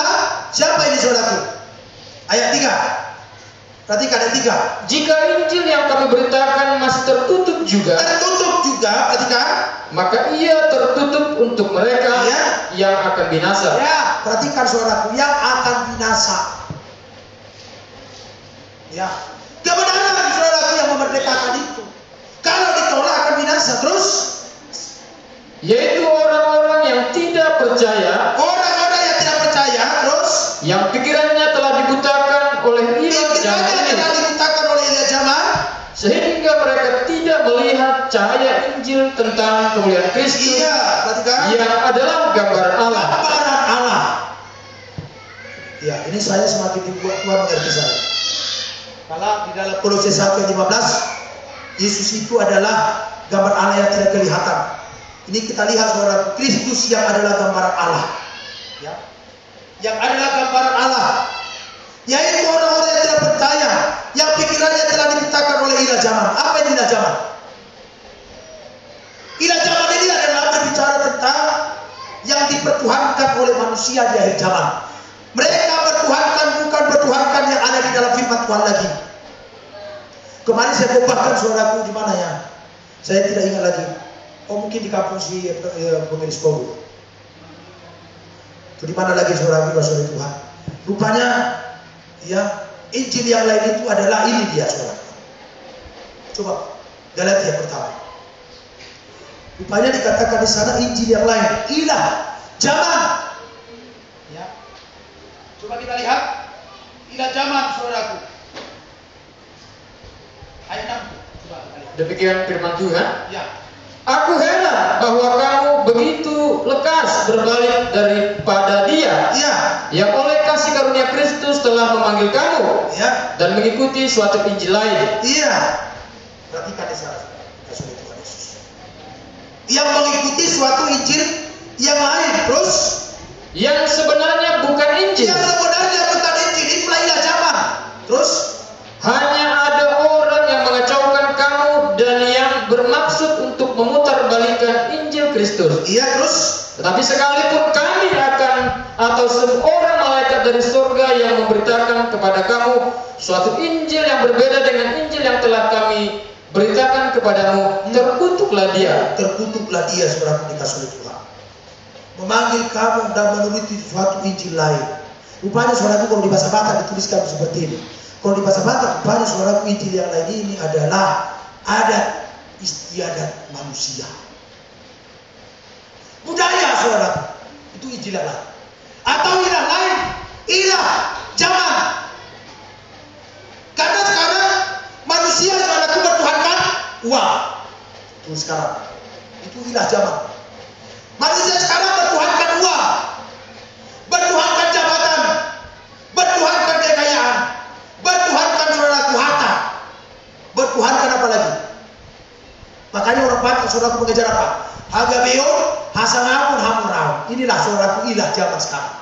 Siapa ini saudaraku? Ayat 3. Perhatikan ayat 3. Jika Injil yang kami beritakan masih tertutup juga, perhatikan, maka ia tertutup untuk mereka yang akan binasa. Ya, perhatikan saudaraku, yang akan binasa. Ya, kebenaran saudaraku yang memerdekakan itu. Kalau ditolak akan binasa. Terus, yaitu orang-orang yang tidak percaya. Orang-orang yang tidak percaya, terus, yang pikirannya telah dibutakan oleh ilah zaman, sehingga mereka tidak melihat cahaya Injil tentang kemuliaan Kristus, yang adalah gambaran Allah. Gambaran Allah. Ya, ini saya semakin dibuat Tuhan mengerti saya. Kalau di dalam Kolose 1 ayat 15, Yesus itu adalah gambar Allah yang tidak kelihatan. Ini kita lihat saudara, Kristus yang adalah gambaran Allah. Ya. Yang adalah gambaran Allah. Yaitu orang-orang yang tidak percaya, yang pikirannya telah dibutakan oleh ilah zaman. Apa itu ilah zaman? Ilah zaman ini adalah berbicara tentang yang dipertuhankan oleh manusia di akhir zaman. Mereka bukan bertuhankan yang ada di dalam firman Tuhan lagi. Kemarin saya khotbahkan saudaraku di mana ya? Saya tidak ingat lagi. Oh, mungkin di kampung si pengurus Kodo. Itu di mana lagi saudaraku saudara Tuhan? Rupanya ya, Injil yang lain itu adalah ini dia saudara. Coba Galatia pertama. Rupanya dikatakan di sana Injil yang lain, ilah zaman. Ya. Coba kita lihat ilah zaman saudaraku. Ayat 6. Coba kita lihat. Demikian firman Tuhan. Ya. Aku heran bahwa kamu begitu lekas berbalik daripada Dia, yang oleh kasih karunia Kristus telah memanggil kamu, dan mengikuti suatu Injil lain. Perhatikan di sana, kasih Tuhan Yesus. Yang mengikuti suatu Injil yang lain, terus yang sebenarnya bukan Injil. Itulah ilah zaman. Terus hanya ada orang yang mengacaukan kamu dan yang bermaksud untuk memutarbalikkan Injil Kristus. Terus. Tetapi sekalipun kami atau seorang malaikat dari surga yang memberitakan kepada kamu suatu Injil yang berbeda dengan Injil yang telah kami beritakan kepadamu, terkutuklah dia. Terkutuklah dia, saudara dikasih oleh Tuhan. Memanggil kamu dan menuruti suatu Injil lain. Rupanya saudara, kalau di bahasa Batak dituliskan seperti ini. Kalau di bahasa Batak, rupanya saudara, Injil yang lain ini adalah adat istiadat manusia. Budaya saudara, itu Injil yang lain. Atau ilah lain, ilah zaman. Karena sekarang manusia saudara bertuhankan uang. Itu sekarang, itu ilah zaman. Manusia sekarang bertuhankan uang, bertuhankan jabatan, bertuhankan kekayaan, bertuhankan saudaraku harta, bertuhankan apa lagi? Makanya orang Batak saudaraku mengejar apa? Hagabeon, Hasanapun, Hamuraun. Inilah saudaraku ilah zaman sekarang.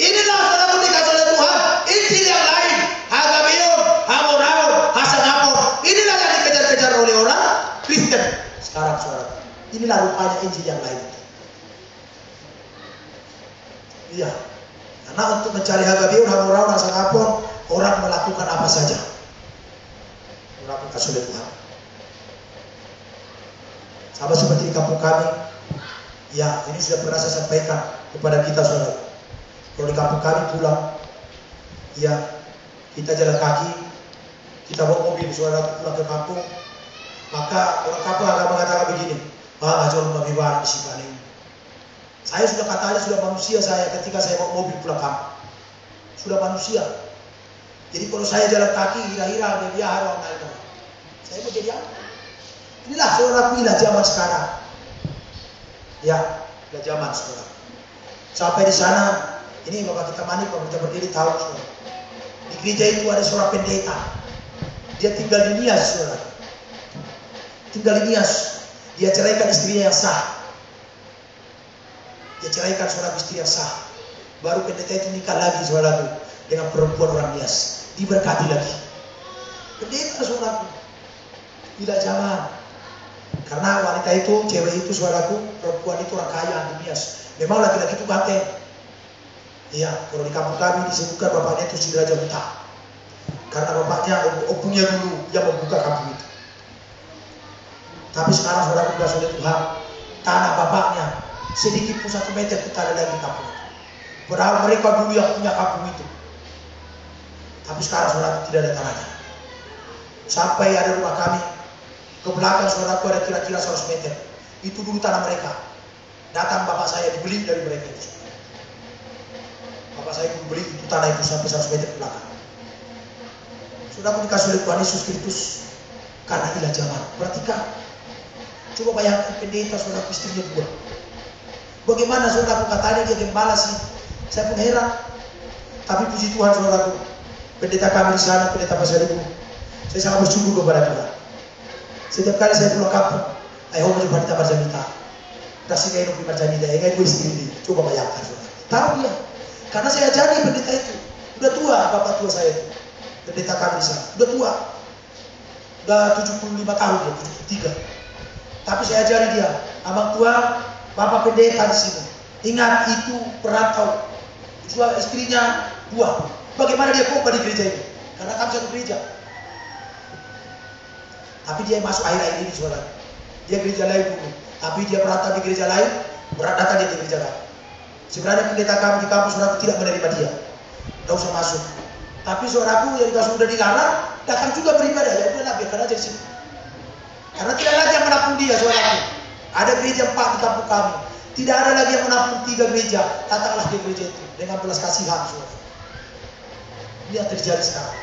Inilah saudaraku dikasih oleh Tuhan. Injil yang lain, Hagabeon, Hamuraun, Hasanapun. Inilah yang dikejar-kejar oleh orang Kristen sekarang saudaraku. Inilah rupanya Injil yang lain. Iya. Karena untuk mencari Hagabeon, Hamuraun, Hasanapun, orang melakukan apa saja. Orang dikasih oleh Tuhan. Sama seperti di kampung kami, ya ini sudah pernah saya sampaikan kepada kita saudara. Kalau di kampung kami pulang, ya kita jalan kaki, kita bawa mobil saudara pulang ke kampung, maka orang kampung akan mengatakan begini, ngajar lebih banyak di sini. Saya sudah katanya sudah manusia saya ketika saya bawa mobil pulang kampung. Sudah manusia. Jadi kalau saya jalan kaki, hira-hira, dia biar orang lain. Saya mau jadi apa? Inilah saudaraku, inilah zaman sekarang. Ya, inilah zaman saudara. Sampai di sana, ini Bapak kita mandi, Bapak kita berdiri tahu saudara. Di gereja itu ada seorang pendeta. Dia tinggal di Nias saudara. Tinggal di Nias. Dia ceraikan istrinya yang sah. Dia ceraikan seorang istri yang sah. Baru pendeta itu nikah lagi saudaraku dengan perempuan orang Nias. Diberkati lagi. Pendeta saudaraku. Tidak zaman. Karena wanita itu, cewek itu saudaraku, perempuan itu orang kaya di Nias. Memang laki-laki itu ganteng. Iya, kalau di kampung kami disebutkan bapaknya itu si Raja Huta. Karena bapaknya opungnya dulu yang membuka kampung itu. Tapi sekarang saudaraku sudah sudah Tuhan, tanah bapaknya sedikit pun 1 meter pun tak ada lagi kampung itu. Padahal mereka dulu yang punya kampung itu. Tapi sekarang saudaraku tidak ada tanahnya. Sampai ada rumah kami, ke belakang saudaraku ada kira-kira 100 meter. Itu dulu tanah mereka. Datang bapak saya dibeli dari mereka itu. Bapak saya beli itu tanah itu sampai 100 meter ke belakang. Saudaraku dikasih oleh Tuhan Yesus Kristus karena inilah zaman. Perhatikan. Coba bayangkan pendeta saudaraku istrinya 2. Bagaimana saudaraku katanya dia gembala sih. Saya pun heran. Tapi puji Tuhan saudaraku. Pendeta kami di sana, pendeta Pasar Ibu. Saya sangat bersyukur kepada Tuhan. Setiap kali saya pulang kampung, ayo mau coba kita berjanita. Kasih kain untuk berjanita, ya gue istri ini. Coba bayangkan saudara. Tahu dia. Karena saya jadi pendeta itu. Udah tua, bapak tua saya itu. Pendeta kami di sana. Udah tua. Udah 75 tahun dia, 73. Tapi saya ajari dia, abang tua, bapak pendeta di sini. Ingat itu perantau. Jual istrinya 2. Bagaimana dia khotbah di gereja ini? Karena kami satu gereja. Tapi dia masuk akhir-akhir ini saudara. Dia gereja lain dulu. Tapi dia perantau di gereja lain, berat datang dia di gereja lain. Sebenarnya pendeta kami di kampus saudaraku tidak menerima dia. Tidak usah masuk. Tapi saudaraku yang sudah dilarang, datang juga beribadah. Ya udah biarkan aja di sini. Karena tidak lagi yang menampung dia saudaraku. Ada gereja 4 di kampung kami. Tidak ada lagi yang menampung 3 gereja. Datanglah ke gereja itu dengan belas kasihan saudara. Ini yang terjadi sekarang.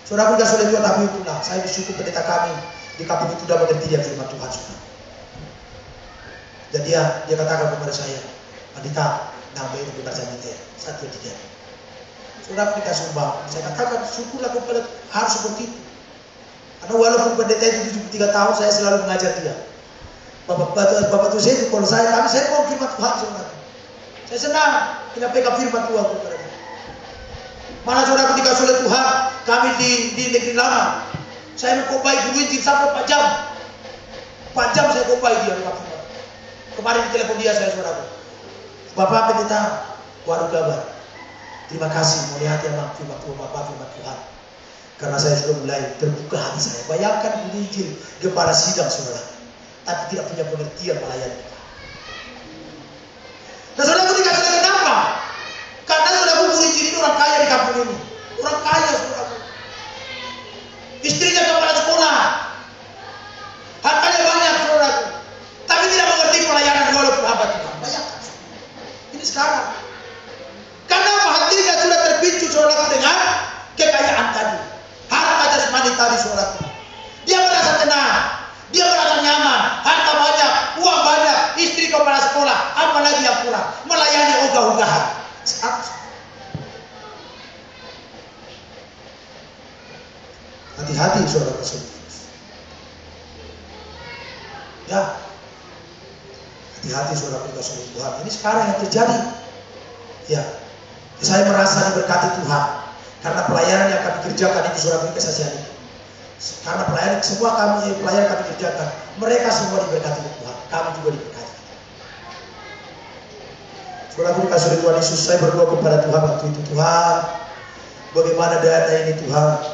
Saudara sudah sudah juga tapi itulah. Saya bersyukur pendeta kami di kampung itu sudah mengerti dia firman Tuhan saudara. Dan dia katakan kepada saya, Pandita, nama itu berbahasa Indonesia 1, 2, 3. Saudara kita sumbang. Saya katakan syukurlah kepada harus seperti itu. Karena walaupun pendeta itu 73 tahun, saya selalu mengajar dia. Bapak itu saya itu kalau saya mau firman Tuhan saudara. Saya senang kita pegang firman Tuhan kepada dia. Mana saudara ketika oleh Tuhan kami di negeri lama, saya mengkobai dulu Injil sampai 4 jam. 4 jam saya kobai dia. Kemarin di telepon dia saya saudara. Bapak pendeta, waduh kabar. Terima kasih melihat ya firman Tuhan Bapak firman Tuhan. Karena saya sudah mulai terbuka hati saya. Bayangkan di Injil gembala sidang saudara, tapi tidak punya pengertian melayani. Nah saudara ketika sudah kenapa? Karena saudara guru Injil ini orang kaya di kampung ini. Orang kaya saudara. Istrinya kepala sekolah. Hartanya banyak saudara. Tapi tidak mengerti pelayanan walaupun hamba Tuhan. Bayangkan. Ini sekarang. Karena hatinya sudah terpicu saudara dengan kekayaan tadi. Harta jasmani tadi saudara. Dia merasa tenang. Dia merasa nyaman. Harta banyak. Uang banyak. Istri kepala sekolah. Apalagi yang kurang. Melayani ogah-ogahan. Hati-hati saudara tersebut. Ya, hati-hati saudara tersebut Tuhan. Ini sekarang yang terjadi. Ya, saya merasa diberkati Tuhan karena pelayanan yang kami kerjakan itu saudara kesaksian itu. Karena pelayanan semua pelayanan kami kerjakan, mereka semua diberkati Tuhan. Kami juga diberkati. Saudara dikasih oleh Tuhan Yesus, saya berdoa kepada Tuhan waktu itu, Tuhan, bagaimana dana ini Tuhan?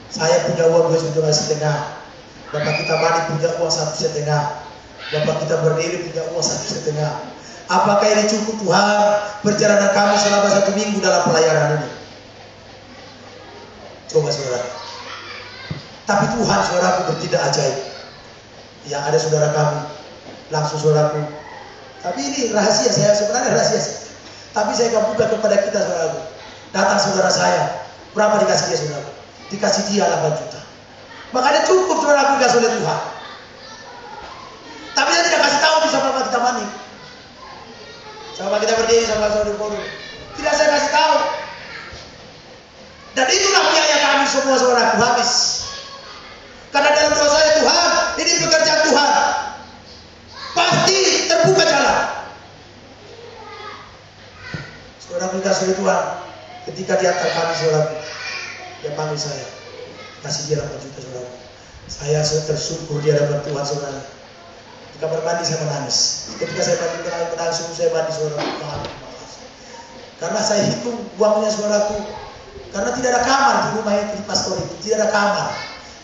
Saya punya uang 2,5 juta. Bapak kita mandi punya uang 1,5 juta. Bapak kita berdiri punya uang 1,5 juta. Apakah ini cukup Tuhan perjalanan kami selama 1 minggu dalam pelayanan ini? Coba saudara. Tapi Tuhan saudaraku bertindak ajaib. Yang ada saudara kami Langsung saudaraku. Tapi ini rahasia saya, sebenarnya rahasia saya. Tapi saya akan buka kepada kita saudaraku. Datang saudara saya, berapa dikasih dia saudaraku? Dikasih dia 8 juta. Makanya cukup saudaraku dikasih oleh Tuhan. Tapi dia tidak kasih tahu bisa berapa kita mandi. Sama kita berdiri sama saudara Paulus. Tidak saya kasih tahu. Dan itulah biaya kami semua saudaraku habis. Karena dalam doa saya Tuhan, ini pekerjaan Tuhan. Pasti terbuka jalan. Saudaraku dikasih oleh Tuhan. Ketika di antar kami saudaraku, dia panggil saya. Kasih dia 8 juta saudaraku. Saya tersyukur di hadapan Tuhan saudara. Di kamar mandi saya menangis. Ketika saya menangis, saya mandi saudaraku. Tuhan, terima kasih. Karena saya hitung uangnya saudaraku. Karena tidak ada kamar di rumah yang di pastor itu. Tidak ada kamar.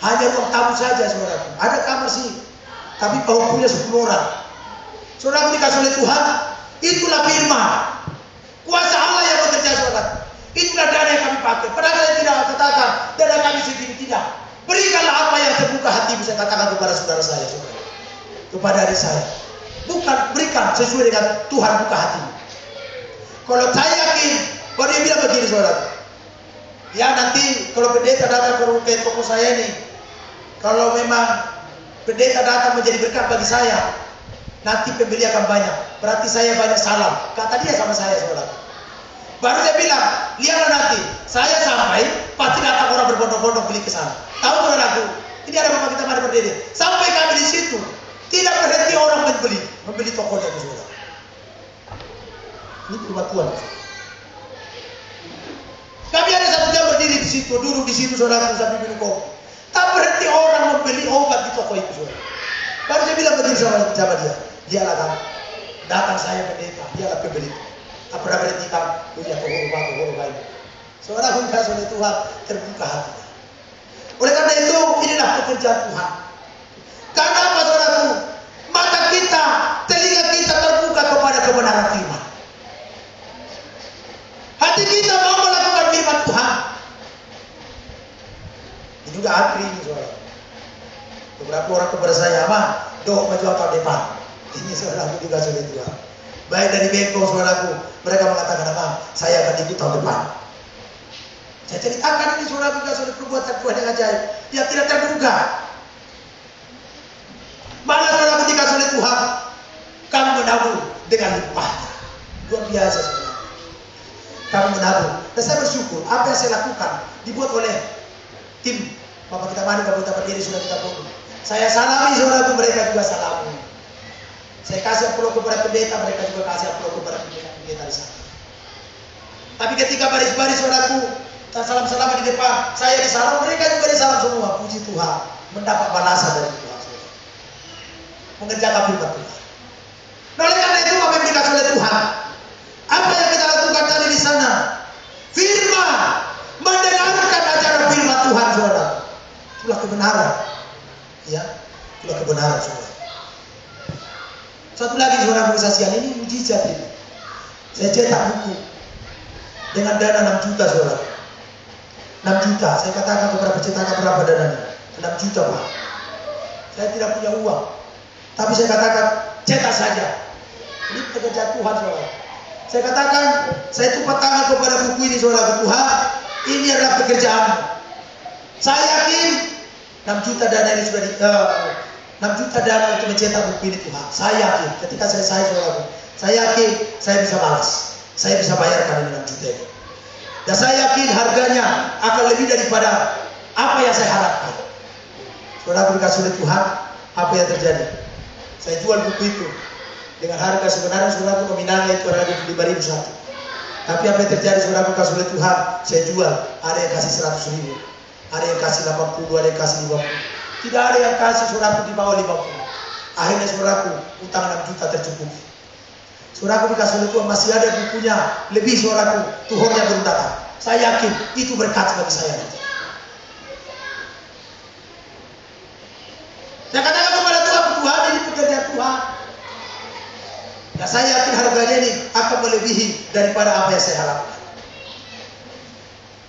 Hanya ruang tamu saja saudaraku. Ada kamar sih. Tapi penghuninya 10 orang. Saudaraku dikasih oleh Tuhan. Itulah firman. Kuasa Allah yang bekerja saudaraku. Itulah dana yang kami pakai. Padahal saya tidak katakan dana kami segini, tidak. Berikanlah apa yang terbuka hatimu, saya katakan kepada saudara saya, saudara. Kepada adik saya. Bukan berikan sesuai dengan Tuhan buka hatimu. Kalau saya yakin, kalau dia bilang begini saudara. Ya nanti kalau pendeta datang ke toko saya ini, kalau memang pendeta datang menjadi berkat bagi saya, nanti pembeli akan banyak. Berarti saya banyak salam. Kata dia sama saya saudara. Baru saya bilang, lihatlah nanti, saya sampai, pasti datang orang berbondong-bondong beli ke sana. Tahu saudaraku, ini ada bapak kita mari berdiri. Sampai kami di situ, tidak berhenti orang membeli tokonya itu saudara. Ini rumah Tuhan. Kami ada 1 jam berdiri di situ, duduk di situ saudara sambil minum kopi. Tak berhenti orang membeli obat di toko itu saudara. Baru saya bilang begini sama dia, dialah kan, datang saya pendeta, dialah pembeli. Tak pernah berhenti kan, punya toko baik. Saudara pun kasih oleh Tuhan terbuka hatinya. Oleh karena itu inilah pekerjaan Tuhan. Karena apa saudaraku? Mata kita, telinga kita terbuka kepada kebenaran firman. Hati kita mau melakukan firman Tuhan. Ini juga akhir ini saudara. Beberapa orang kepada saya, "Mah, doa maju atau depan?" Ini saudaraku juga oleh Tuhan. Baik dari Bengkong saudaraku, mereka mengatakan, "Mah, saya akan ikut tahun depan." Saya ceritakan ini saudara juga sudah perbuatan Tuhan yang ajaib, yang tidak terduga. Malah saudara ketika oleh Tuhan, kamu menabung dengan limpahnya. Luar biasa saudara. Kamu menabung. Dan saya bersyukur apa yang saya lakukan dibuat oleh tim Bapak kita mandi, Bapak kita berdiri sudah kita bangun. Saya salami saudara, mereka juga salami. Saya kasih amplop kepada pendeta, mereka juga kasih amplop kepada pendeta di sana. Tapi ketika baris-baris saudaraku, salam-salam di depan, saya disalam, mereka juga disalam semua. Puji Tuhan, mendapat balasan dari Tuhan. Mengerjakan firman Tuhan. Nah, oleh karena itu apa yang dikasih oleh Tuhan? Apa yang kita lakukan tadi di sana? Firman, mendengarkan ajaran firman Tuhan, saudara. Itulah kebenaran. Ya, itulah kebenaran, saudara. Satu lagi saudara kesaksian ini mujizat ini. Saya cetak buku dengan dana 6 juta saudara. 6 juta. Saya katakan kepada pencetakan berapa dananya? 6 juta Pak. Saya tidak punya uang. Tapi saya katakan cetak saja. Ini pekerjaan Tuhan saudara. Saya katakan saya tumpah tangan kepada buku ini saudara Tuhan. Ini adalah pekerjaanmu. Saya yakin 6 juta dana ini sudah 6 juta dana untuk mencetak buku ini Tuhan. Saya yakin ketika selesai saudara, saya yakin saya bisa balas. Saya bisa bayarkan ini 6 juta ini. Dan saya yakin harganya akan lebih daripada apa yang saya harapkan. Saudara dikasih oleh Tuhan, apa yang terjadi? Saya jual buku itu dengan harga sebenarnya saudara nominalnya itu harga 5.000 Tapi apa yang terjadi saudara dikasih oleh Tuhan, saya jual. Ada yang kasih 100.000, ada yang kasih 80, ada yang kasih 50. Tidak ada yang kasih saudaraku di bawah 50. Akhirnya saudaraku utang 6 juta tercukupi. Saudaraku dikasih oleh Tuhan masih ada bukunya lebih saudaraku, Tuhannya belum datang. Saya yakin itu berkat bagi saya nanti. Saya katakan kepada Tuhan, Tuhan ini pekerjaan Tuhan. Dan saya yakin harganya ini akan melebihi daripada apa yang saya harapkan.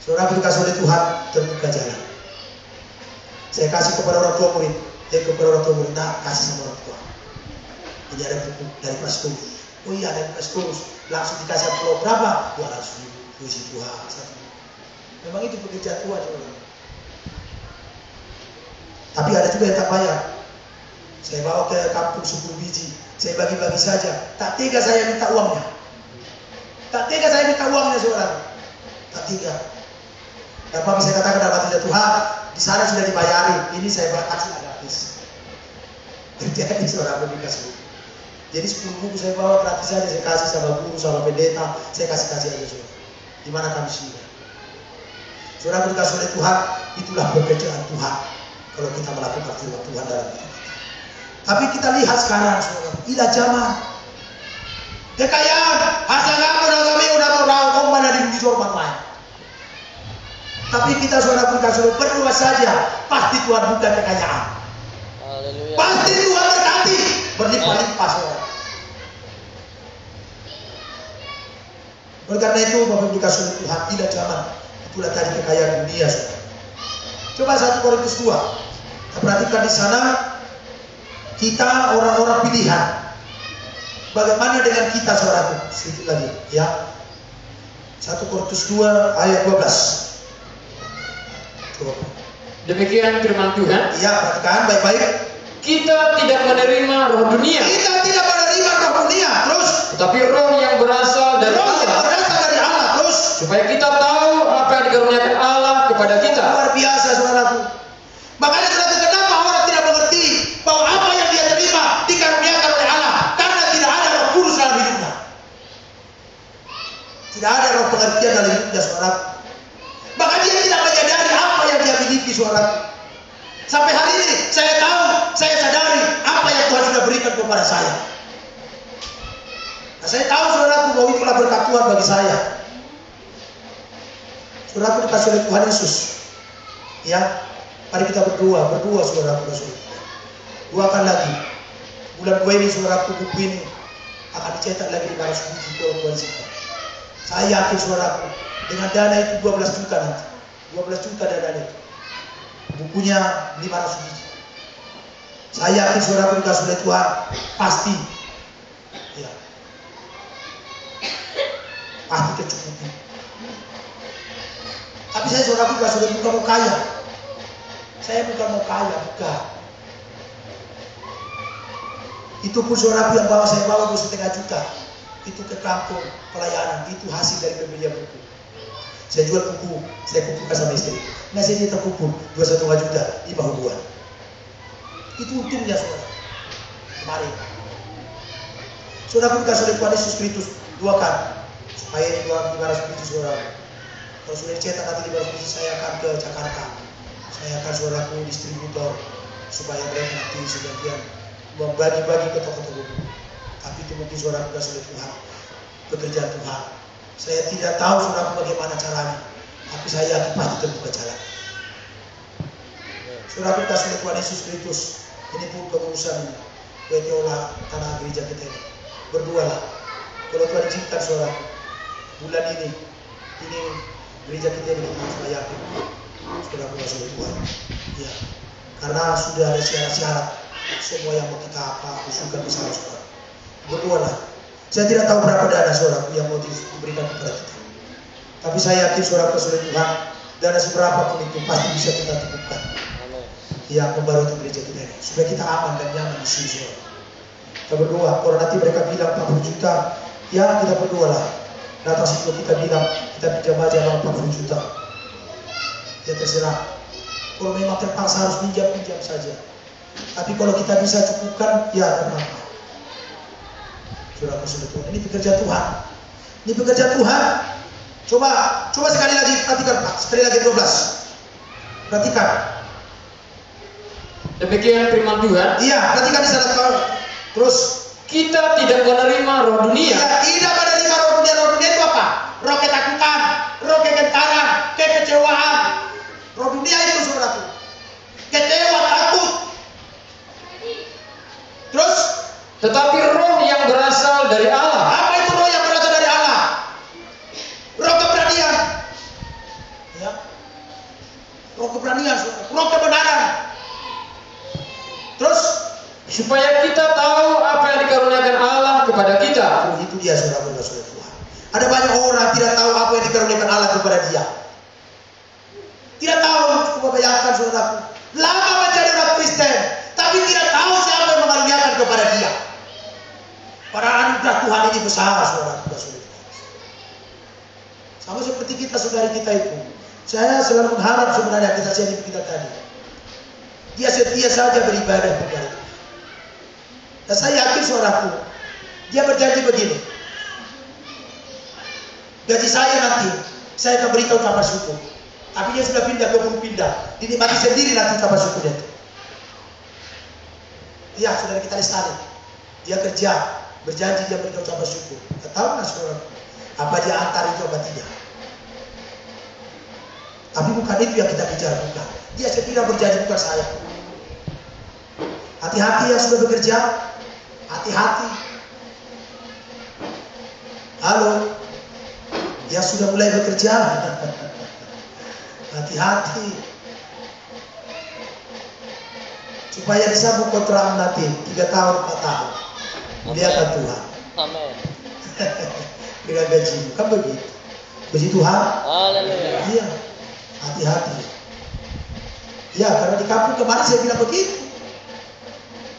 Saudaraku dikasih oleh Tuhan terbuka jalan. Saya kasih kepada orang tua murid, kepada orang tua murid, nah kasih sama orang tua. Ini ada buku dari pastor. Oh iya, dari pastor. Langsung dikasih amplop berapa? 200.000. Puji Tuhan. Memang itu pekerjaan Tuhan. Tapi ada juga yang tak bayar. Saya bawa ke kampung 10 biji. Saya bagi-bagi saja. Tak tega saya minta uangnya. Tak tega saya minta uangnya, saudara. Tak tega. Dan apa saya katakan dalam hati Tuhan, di sana sudah dibayari. Ini saya kasih gratis. Jadi saudara dikasih. Jadi 10 buku saya bawa gratis saja. Saya kasih sama guru, sama pendeta. Saya kasih aja saudara. Di mana kami sudah. Saudara dikasih oleh Tuhan, itulah pekerjaan Tuhan. Kalau kita melakukan firman Tuhan dalam hidup kita. Tapi kita lihat sekarang, saudara, ila zaman kekayaan, hasil udah kami udah mau mana di jorban lain. Tapi kita saudara berdoa saja, pasti Tuhan buka kekayaan. Haleluya. Pasti Tuhan berkati, berlimpah-limpah saudara. Oleh karena itu, Bapak dikasih oleh Tuhan, ila zaman, itulah tadi kekayaan dunia, saudara. Coba 1 Korintus 2. Kita perhatikan di sana, kita orang-orang pilihan. Bagaimana dengan kita, saudaraku? Sedikit lagi, ya. 1 Korintus 2 ayat 12. Coba. Demikian firman Tuhan. Iya, perhatikan baik-baik. Kita tidak menerima roh dunia. Kita tidak menerima roh dunia. Terus, tetapi roh yang berasal dari roh yang Allah. berasal dari Allah. Terus, Supaya kita tahu apa yang dikaruniakan Allah kepada kita. luar biasa, saudaraku. Makanya saudaraku, kenapa orang tidak mengerti bahwa apa yang dia terima dikaruniakan oleh Allah? Karena tidak ada roh kudus dalam hidupnya. Tidak ada roh pengertian dalam hidupnya, saudaraku. Maka dia tidak menyadari apa yang dia miliki, saudaraku. Sampai hari ini saya tahu, saya sadari apa yang Tuhan sudah berikan kepada saya. Nah, saya tahu, saudaraku, bahwa itulah berkat Tuhan bagi saya. Saudaraku dikasih oleh Tuhan Yesus. Ya, mari kita berdoa saudaraku. Doakan lagi. Bulan 2 ini saudaraku, buku ini akan dicetak lagi di Baras Biji Tuhan Yesus. Saya yakin saudaraku, dengan dana itu 12 juta nanti. 12 juta dana itu. Bukunya 500 biji. Saya yakin saudaraku dikasih oleh Tuhan, pasti. Ya. Pasti tercukupi. Tapi saya saudaraku sudah bukan mau kaya. Saya bukan mau kaya, bukan. Itu pun saudaraku yang bawa saya bawa 2,5 juta. Itu ke kampung pelayanan, itu hasil dari pembelian buku. Saya jual buku, saya kumpulkan sama istri. Ngasih dia terkumpul 2,5 juta, 5 hubungan. Itu untungnya saudara. Kemarin. Saudaraku dikasih oleh Tuhan Yesus Kristus, doakan supaya ini 500 biji saudara. Kalau sudah dicetak nanti di Baras Biji, saya akan ke Jakarta. Saya akan saudaraku distributor supaya mereka nanti sebagian membagi-bagi ke toko-toko buku. Tapi itu mungkin saudaraku dikasih oleh Tuhan, pekerjaan Tuhan. Saya tidak tahu saudaraku bagaimana caranya, tapi saya yakin pasti terbuka jalan. Saudaraku dikasih oleh Tuhan Yesus Kristus, ini pun keputusan PT olah tanah gereja kita ini. Berdoalah. Kalau Tuhan izinkan saudaraku, bulan ini gereja kita ini supaya yakin saudaraku dikasih oleh Tuhan. Ya, karena sudah ada syarat-syarat semua yang mau kita usulkan ke sana saudara. Berdoalah. Saya tidak tahu berapa dana saudaraku yang mau diberikan kepada kita. Tapi saya yakin saudaraku oleh Tuhan, dana seberapa pun itu pasti bisa kita cukupkan. Ya, membantu gereja kita ini supaya kita aman dan nyaman di sini saudara. Kita berdoa. Kalau nanti mereka bilang 40 juta, ya kita berdoalah. Datang situ kita bilang kita pinjam aja 40 juta. Ya terserah. Kalau memang terpaksa harus pinjam saja. Tapi kalau kita bisa cukupkan, ya kenapa? Saudaraku sudah Tuhan, ini pekerjaan Tuhan. Ini pekerjaan Tuhan. Coba sekali lagi perhatikan Pak. Sekali lagi 12. Perhatikan. Demikian firman Tuhan. Iya, perhatikan di sana Pak. Terus kita tidak menerima roh dunia. Ya, tidak menerima roh dunia. Roh dunia itu apa? Roh ketakutan, roh kegentaran, kekecewaan. Roh dunia itu saudaraku. Kecewa, takut. Terus Tetapi roh yang berasal dari Allah. Apa itu roh yang berasal dari Allah? Roh keberanian. Ya. Roh keberanian, roh kebenaran. Terus supaya kita tahu apa yang dikaruniakan Itu dia saudara-saudara Tuhan. Ada banyak orang tidak tahu apa yang dikaruniakan Allah kepada dia. Tidak tahu, coba bayangkan saudaraku. Lama menjadi orang Kristen, tapi tidak tahu siapa yang mengaruniakan kepada dia. Para anugerah Tuhan ini besar, saudara-saudara. Sama seperti kita, saudari kita itu. Saya selalu mengharap sebenarnya kita sharing kita tadi. Dia setia saja beribadah kepada Tuhan. Dan saya yakin saudaraku, dia berjanji begini. Gaji saya nanti, saya akan berikan ucapan syukur. Tapi dia sudah pindah, belum pindah. Dinikmati sendiri nanti ucapan syukurnya itu. Iya, saudara kita Lestari. Dia kerja, berjanji dia berikan ucapan syukur. Tidak tahu nggak saudara? Apa dia antar itu apa tidak? Tapi bukan itu yang kita bicara, bukan. Dia setia berjanji, bukan saya. Hati-hati yang sudah bekerja. Hati-hati. Halo, yang sudah mulai bekerja. Hati-hati. Supaya disambung kontrak nanti 3 tahun 4 tahun. Muliakan Tuhan. Amin. Dengan gaji, kan begitu. Puji Tuhan. Haleluya. Iya. Hati-hati. Ya, karena di kampung kemarin saya bilang begitu.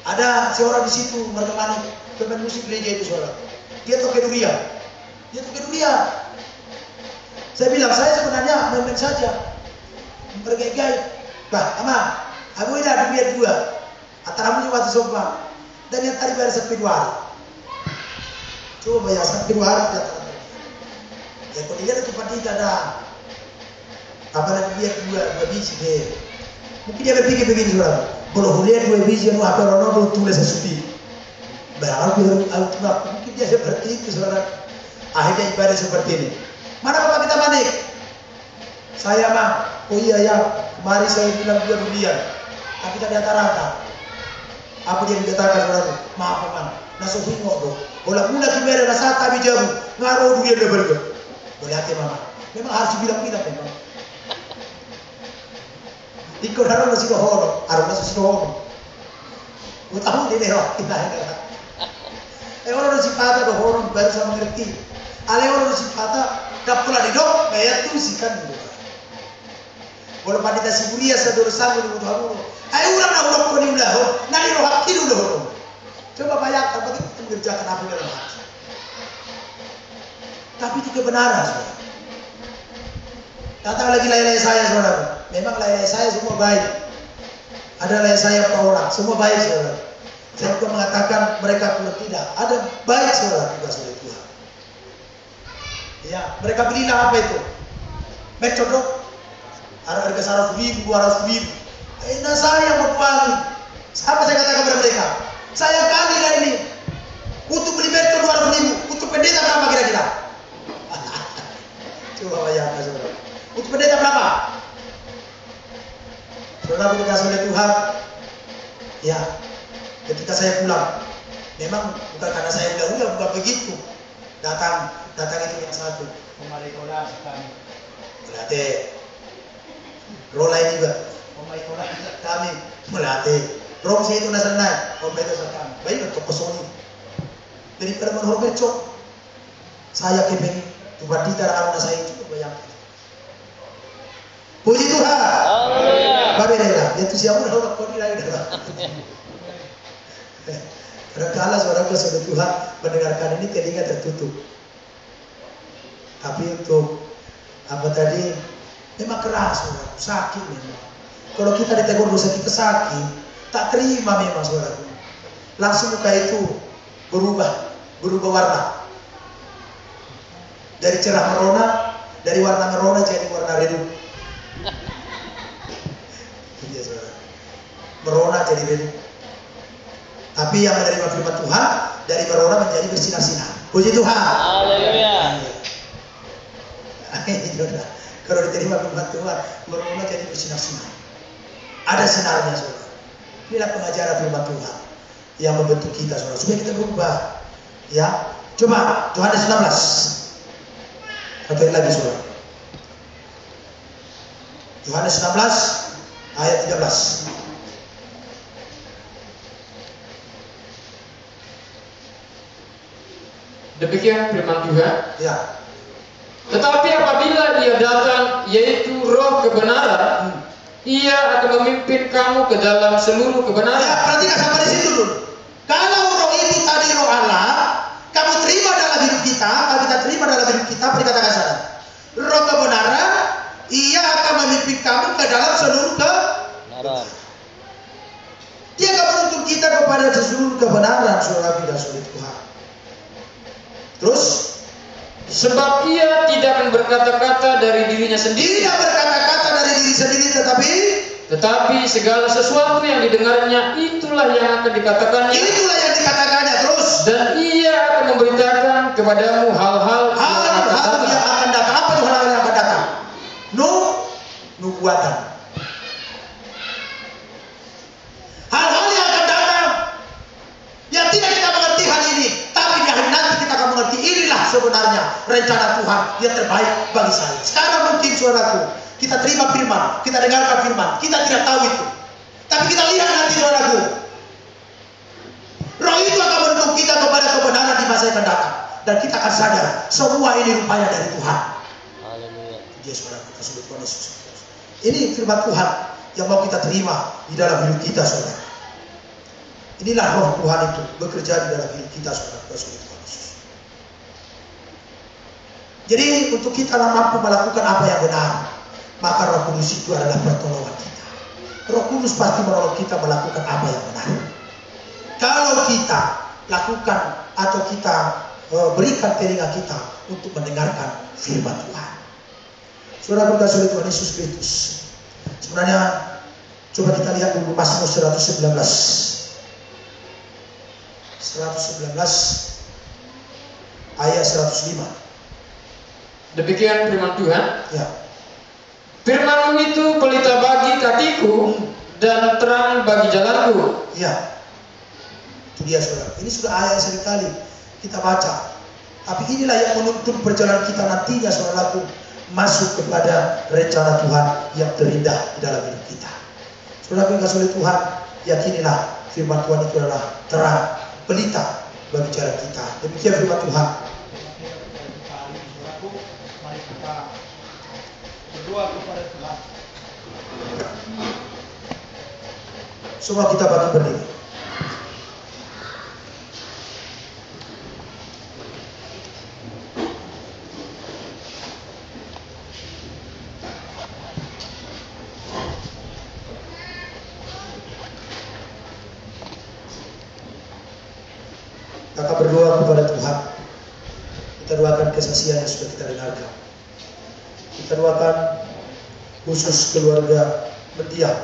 Ada seorang di situ menemani pemain musik gereja itu saudara. Dia toke durian. Dia toke durian. Saya bilang saya sebenarnya main-main saja. Bergaya-gaya. Bah, ama, aku ini ada durian 2. Antara punya waktu sopan. Dan yang tadi bayar sampai 2 hari. Coba bayar sampai 2 hari tidak tahu. Ya kalau dilihat itu tempat tidak ada. Apa lagi dia 2 biji deh. Mungkin dia berpikir begini saudara. Kalau lihat 2 biji yang apa orang belum tulis sesuatu. Barang mungkin dia seperti itu saudara. Akhirnya ibadah seperti ini. Mana bapak kita manik? Saya mah. Oh iya ya. Kemarin saya bilang 2 durian. Tapi tak rata-rata. Apa dia dikatakan saudara? Maaf man. Nasa hingok dong. Bola mula kibera nasa tabi jabu. Ngaruh durian dia berge. Boleh hati mama. Memang harus dibilang-bilang memang. Ikut harus masih dohoro, harus masih dohoro. Utama di daerah kita ini. Orang masih patah dohoro baru sama ngerti. Ale orang masih patah, dapat di dok, kayak tu sih kan. Kalau pandita siburia sador sangu di mutu hamu. Ayo orang nak ulok kau ni ulah, nari roh hakil ulah. Coba bayangkan bagaimana kita mengerjakan apa dalam hati. Tapi itu kebenaran. Datang lagi layar saya saudara. Memang layar saya semua baik. Ada layar saya per orang, semua baik saudara. Saya bukan mengatakan mereka pun tidak. Ada baik saudara juga saudara Tuhan. Ya, mereka belilah apa itu? Metodok. Harga 100.000, 200.000. Nah saya berwangi. Apa saya katakan kepada mereka? Saya kali lah ini. Untuk beli metode 200.000. Untuk pendeta berapa kira-kira? Coba bayangkan saudara. Untuk pendeta berapa? Saudara dikasih oleh Tuhan. Ya, ketika saya pulang, memang bukan karena saya udah bukan begitu. Datang itu yang satu. Pemakai kola kami. Melatih. Rola juga. Pemakai kola kami melatih. Rom saya itu nasa naik. Pemakai kola kami. Baik untuk pesoni. Daripada menghormat cok. Saya keping. Tuhan tidak ada saya itu bayangkan. Puji Tuhan. Haleluya. Babelera, itu siapa orang kau ni lagi dah. Kadang-kadang saudara Tuhan mendengarkan ini telinga tertutup. Tapi untuk apa tadi memang keras, saudara, sakit memang. Kalau kita ditegur dosa kita sakit, tak terima memang saudara. Langsung muka itu berubah warna. Dari cerah merona, dari warna merona jadi warna redup. Iya saudara. Merona jadi redup. Tapi yang menerima firman Tuhan dari merona menjadi bersinar-sinar. Puji Tuhan. Haleluya. Kalau diterima firman Tuhan, merona jadi bersinar-sinar. Ada sinarnya saudara. Inilah pengajaran firman Tuhan yang membentuk kita saudara. Supaya kita berubah. Ya, coba Yohanes 16. Satu lagi saudara. Yohanes 16 ayat 13. Demikian firman Tuhan. Ya. Tetapi apabila Ia datang, yaitu Roh kebenaran, Ia akan memimpin kamu ke dalam seluruh kebenaran. Ya, perhatikan sampai di situ dulu. Kalau Roh itu tadi Roh Allah, kamu terima dalam hidup kita, kalau kita terima dalam hidup kita, apa dikatakan sana? Roh kebenaran, Ia akan memimpin kamu ke dalam seluruh kebenaran. Dia akan menuntun kita kepada seluruh kebenaran, saudara dan saudari Tuhan. Terus, sebab Ia tidak akan berkata-kata dari dirinya sendiri. Tidak berkata-kata dari diri sendiri, tetapi segala sesuatu yang didengarnya itulah yang akan dikatakannya. Itulah yang dikatakannya. Terus, dan Ia akan memberitakan kepadamu hal-hal yang akan datang. Apa tuh hal-hal yang akan datang? Nubuatan. Hal-hal yang akan datang yang tidak kita mengerti hari ini, tapi di hari nanti kita akan mengerti. Inilah sebenarnya rencana Tuhan yang terbaik bagi saya. Sekarang mungkin saudaraku, kita terima firman, kita dengarkan firman, kita tidak tahu itu, tapi kita lihat nanti saudaraku, Roh itu akan menuntun kita kepada kebenaran di masa yang akan datang, dan kita akan sadar semua ini rupanya dari Tuhan. Haleluya. Dia saudaraku, kasih Tuhan Yesus. Ini firman Tuhan yang mau kita terima di dalam hidup kita, saudara. Inilah Roh Tuhan itu bekerja di dalam hidup kita, saudara, kasih Tuhan Yesus. Jadi untuk kita mampu melakukan apa yang benar, maka Roh Kudus itu adalah pertolongan kita. Roh Kudus pasti menolong kita melakukan apa yang benar. Kalau kita lakukan atau kita berikan telinga kita untuk mendengarkan firman Tuhan. Saudara berkasih Tuhan Yesus Kristus. Sebenarnya coba kita lihat dulu Mazmur 119 ayat 105. Demikian firman Tuhan. Ya. Firman-Mu itu pelita bagi kakiku dan terang bagi jalanku. Ya. Itu dia saudara. Ini sudah ayat yang seringkali kita baca. Tapi inilah yang menuntun perjalanan kita nantinya, saudaraku, masuk kepada rencana Tuhan yang terindah di dalam hidup kita. Saudaraku yang kasih oleh Tuhan, yakinilah firman Tuhan itu adalah terang, pelita bagi jalan kita. Demikian firman Tuhan. Mari kita berdoa kepada Tuhan. Semua kita bagi berdiri. Kita berdoa kepada Tuhan. Kita doakan kesaksian yang sudah kita dengarkan. Kita doakan khusus keluarga mendiang,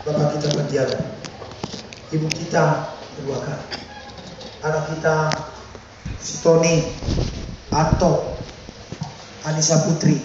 Bapak kita mendiang, Ibu kita doakan, anak kita si Tony, Anto, Anissa Putri,